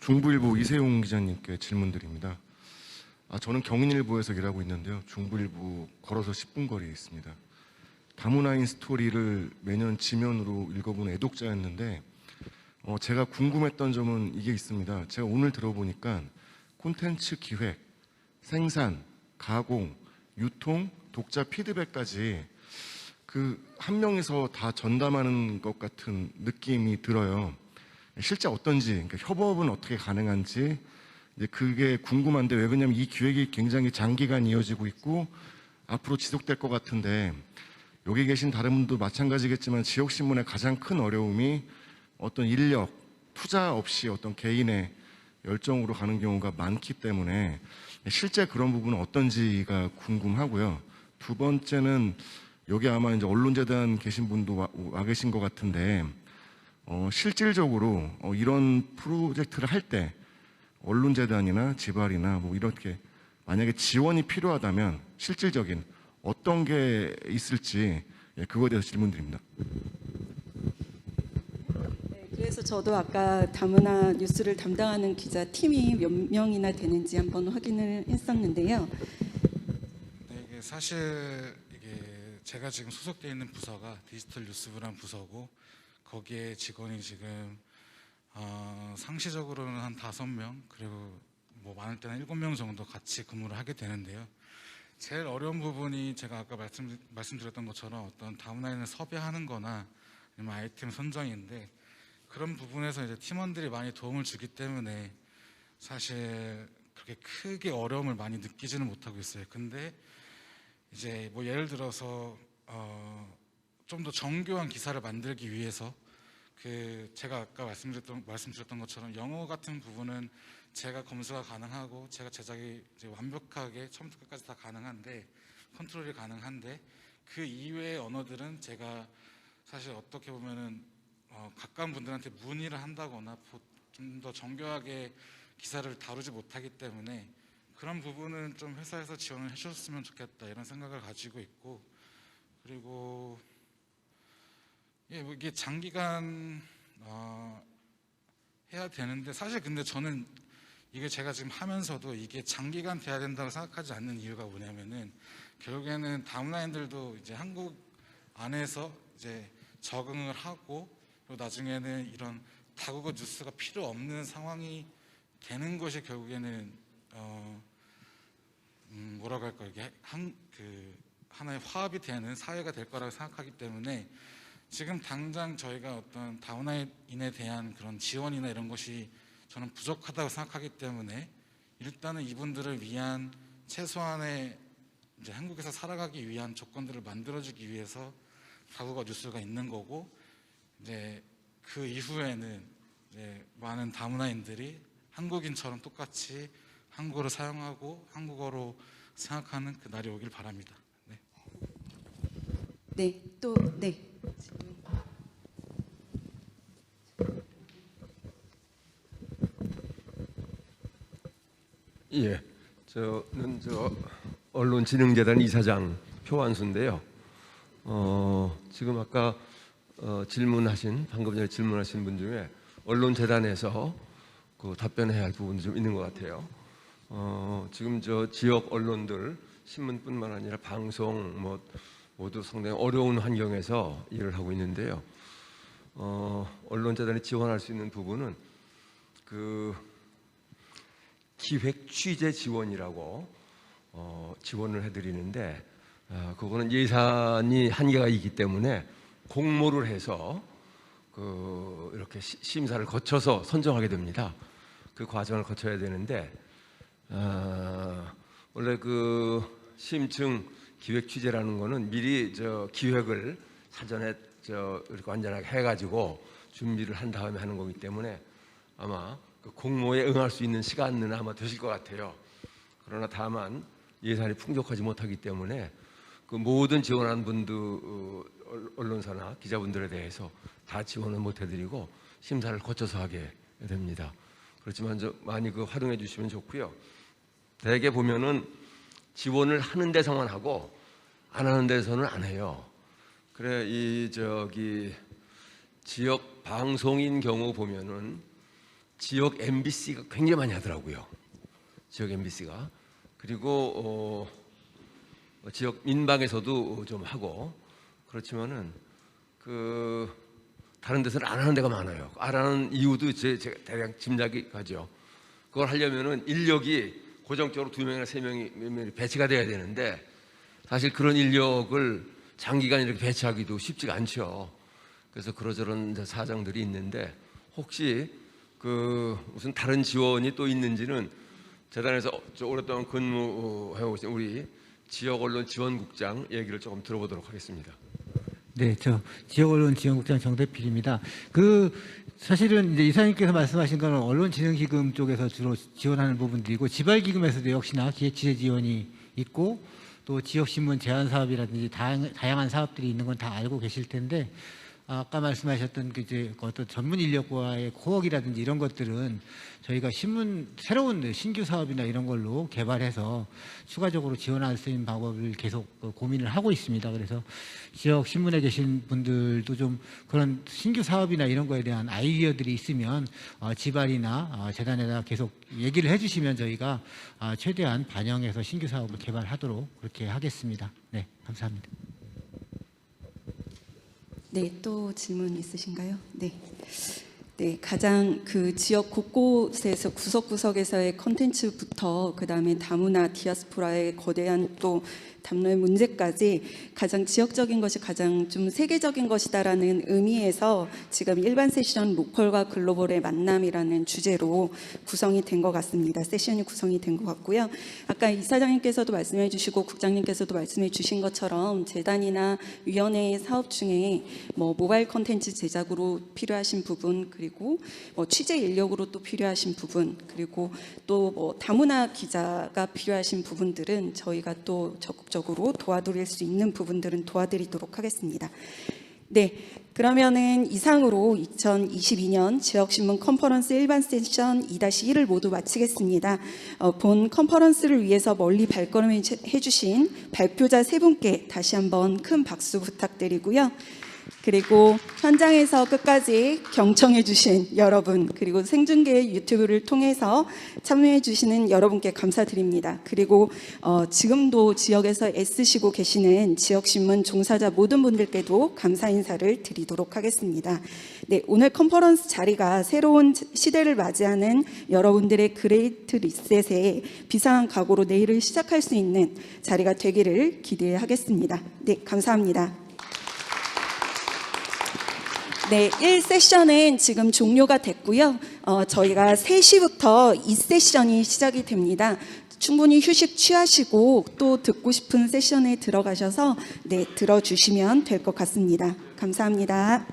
중부일보 이세용 기자님께 질문드립니다. 저는 경인일보에서 일하고 있는데요. 중부일보 걸어서 10분 거리에 있습니다. 다문화인 스토리를 매년 지면으로 읽어본 애독자였는데 제가 궁금했던 점은 이게 있습니다. 제가 오늘 들어보니까 콘텐츠 기획, 생산, 가공, 유통, 독자 피드백까지 한 명이서 다 전담하는 것 같은 느낌이 들어요. 실제 어떤지, 그러니까 협업은 어떻게 가능한지 그게 궁금한데, 왜 그러냐면 이 기획이 굉장히 장기간 이어지고 있고 앞으로 지속될 것 같은데, 여기 계신 다른 분도 마찬가지겠지만 지역신문의 가장 큰 어려움이 어떤 인력, 투자 없이 어떤 개인의 열정으로 가는 경우가 많기 때문에 실제 그런 부분은 어떤지가 궁금하고요. 두 번째는 여기 아마 이제 언론재단 계신 분도 와 계신 것 같은데, 실질적으로 이런 프로젝트를 할 때 언론재단이나 지발이나 뭐 이렇게 만약에 지원이 필요하다면 실질적인 어떤 게 있을지, 그거에 대해서 질문드립니다. 네, 그래서 저도 아까 다문화 뉴스를 담당하는 기자 팀이 몇 명이나 되는지 한번 확인을 했었는데요. 네, 이게 사실 제가 지금 소속되어 있는 부서가 디지털 뉴스부라는 부서고, 거기에 직원이 지금 상시적으로는 한 5명, 그리고 뭐 많을 때는 7명 정도 같이 근무를 하게 되는데요. 제일 어려운 부분이 제가 아까 말씀드렸던 것처럼 어떤 다문화인을 섭외하는 거나 아니면 아이템 선정인데, 그런 부분에서 이제 팀원들이 많이 도움을 주기 때문에 사실 그렇게 크게 어려움을 많이 느끼지는 못하고 있어요. 근데 이제 뭐 예를 들어서 좀 더 정교한 기사를 만들기 위해서 제가 아까 말씀드렸던 것처럼 영어 같은 부분은 제가 검수가 가능하고 제가 제작이 이제 완벽하게 처음부터 끝까지 다 가능한데, 컨트롤이 가능한데, 그 이외의 언어들은 제가 사실 어떻게 보면은 가까운 분들한테 문의를 한다거나 좀 더 정교하게 기사를 다루지 못하기 때문에 그런 부분은 좀 회사에서 지원을 해줬으면 좋겠다, 이런 생각을 가지고 있고, 그리고 뭐 이게 장기간 해야 되는데, 사실 근데 저는 이게 제가 지금 하면서도 이게 장기간 돼야 된다고 생각하지 않는 이유가 뭐냐면은, 결국에는 다문화인들도 이제 한국 안에서 이제 적응을 하고, 그리고 나중에는 이런 다국어 뉴스가 필요 없는 상황이 되는 것이 결국에는 뭐라고 할까, 이게 하나의 화합이 되는 사회가 될 거라고 생각하기 때문에, 지금 당장 저희가 어떤 다문화인에 대한 그런 지원이나 이런 것이 저는 부족하다고 생각하기 때문에, 일단은 이분들을 위한 최소한의 이제 한국에서 살아가기 위한 조건들을 만들어주기 위해서 다국어 뉴스가 있는 거고, 이제 그 이후에는 이제 많은 다문화인들이 한국인처럼 똑같이 한국어를 사용하고 한국어로 생각하는 그 날이 오길 바랍니다. 네. 네, 또 네. 예, 저는 언론진흥재단 이사장 표완수인데요. 지금 아까 방금 전에 질문하신 분 중에 언론재단에서 답변해야 할 부분도 좀 있는 것 같아요. 지금 지역 언론들, 신문뿐만 아니라 방송 모두 상당히 어려운 환경에서 일을 하고 있는데요. 언론재단이 지원할 수 있는 부분은 기획 취재 지원이라고 지원을 해드리는데, 그거는 예산이 한계가 있기 때문에 공모를 해서 이렇게 심사를 거쳐서 선정하게 됩니다. 그 과정을 거쳐야 되는데, 원래 심층 기획 취재라는 거는 미리 기획을 사전에 이렇게 완전하게 해가지고 준비를 한 다음에 하는 거기 때문에 아마 공모에 응할 수 있는 시간은 아마 되실 것 같아요. 그러나 다만 예산이 풍족하지 못하기 때문에 모든 지원한 분들, 언론사나 기자분들에 대해서 다 지원을 못 해드리고 심사를 거쳐서 하게 됩니다. 그렇지만 많이 활용해 주시면 좋고요. 대개 보면은 지원을 하는 데서만 하고 안 하는 데서는 안 해요. 그래 지역 방송인 경우 보면은 지역 MBC가 굉장히 많이 하더라고요. 지역 MBC가. 그리고 지역 민방에서도 좀 하고 그렇지만은 그 다른 데서는 안 하는 데가 많아요. 안 하는 이유도 제가 대략 짐작이 가죠. 그걸 하려면은 인력이 고정적으로 2명이나 3명이 배치가 돼야 되는데 사실 그런 인력을 장기간 이렇게 배치하기도 쉽지가 않죠. 그래서 그러저런 사정들이 있는데 혹시 그 무슨 다른 지원이 또 있는지는 재단에서 오랫동안 근무해오고 계신 우리 지역 언론 지원국장 얘기를 조금 들어보도록 하겠습니다. 네, 저 지역 언론 지원국장 정대필입니다. 사실은 이제 이사님께서 말씀하신 거는 언론진흥기금 쪽에서 주로 지원하는 부분들이고 지발기금에서도 역시나 기획지재 지원이 있고 또 지역신문 제안 사업이라든지 다양한 사업들이 있는 건 다 알고 계실 텐데 아까 말씀하셨던 그 이제 어떤 전문 인력과의 코어이라든지 이런 것들은 저희가 새로운 신규 사업이나 이런 걸로 개발해서 추가적으로 지원할 수 있는 방법을 계속 고민을 하고 있습니다. 그래서 지역 신문에 계신 분들도 좀 그런 신규 사업이나 이런 거에 대한 아이디어들이 있으면 지발이나 재단에다 계속 얘기를 해주시면 저희가 최대한 반영해서 신규 사업을 개발하도록 그렇게 하겠습니다. 네, 감사합니다. 네, 또 질문 있으신가요? 네. 네, 가장 그 지역 곳곳에서 구석구석에서의 컨텐츠부터 그다음에 다문화 디아스포라의 거대한 또 담론의 문제까지 가장 지역적인 것이 가장 좀 세계적인 것이다라는 의미에서 지금 일반 세션 로컬과 글로벌의 만남이라는 주제로 구성이 된 것 같습니다. 세션이 구성이 된 것 같고요. 아까 이사장님께서도 말씀해 주시고 국장님께서도 말씀해 주신 것처럼 재단이나 위원회의 사업 중에 뭐 모바일 컨텐츠 제작으로 필요하신 부분 그리고 뭐 취재 인력으로 또 필요하신 부분 그리고 또 뭐 다문화 기자가 필요하신 부분들은 저희가 또 적극적으로 도와드릴 수 있는 부분들은 도와드리도록 하겠습니다. 네, 그러면은 이상으로 2022년 지역신문 컨퍼런스 일반 세션 2-1을 모두 마치겠습니다. 본 컨퍼런스를 위해서 멀리 발걸음해 주신 발표자 세 분께 다시 한번 큰 박수 부탁드리고요. 그리고 현장에서 끝까지 경청해 주신 여러분 그리고 생중계 유튜브를 통해서 참여해 주시는 여러분께 감사드립니다. 그리고 지금도 지역에서 애쓰시고 계시는 지역신문 종사자 모든 분들께도 감사 인사를 드리도록 하겠습니다. 네, 오늘 컨퍼런스 자리가 새로운 시대를 맞이하는 여러분들의 그레이트 리셋에 비상한 각오로 내일을 시작할 수 있는 자리가 되기를 기대하겠습니다. 네, 감사합니다. 네, 1세션은 지금 종료가 됐고요. 저희가 3시부터 2세션이 시작이 됩니다. 충분히 휴식 취하시고 또 듣고 싶은 세션에 들어가셔서 네, 들어주시면 될 것 같습니다. 감사합니다.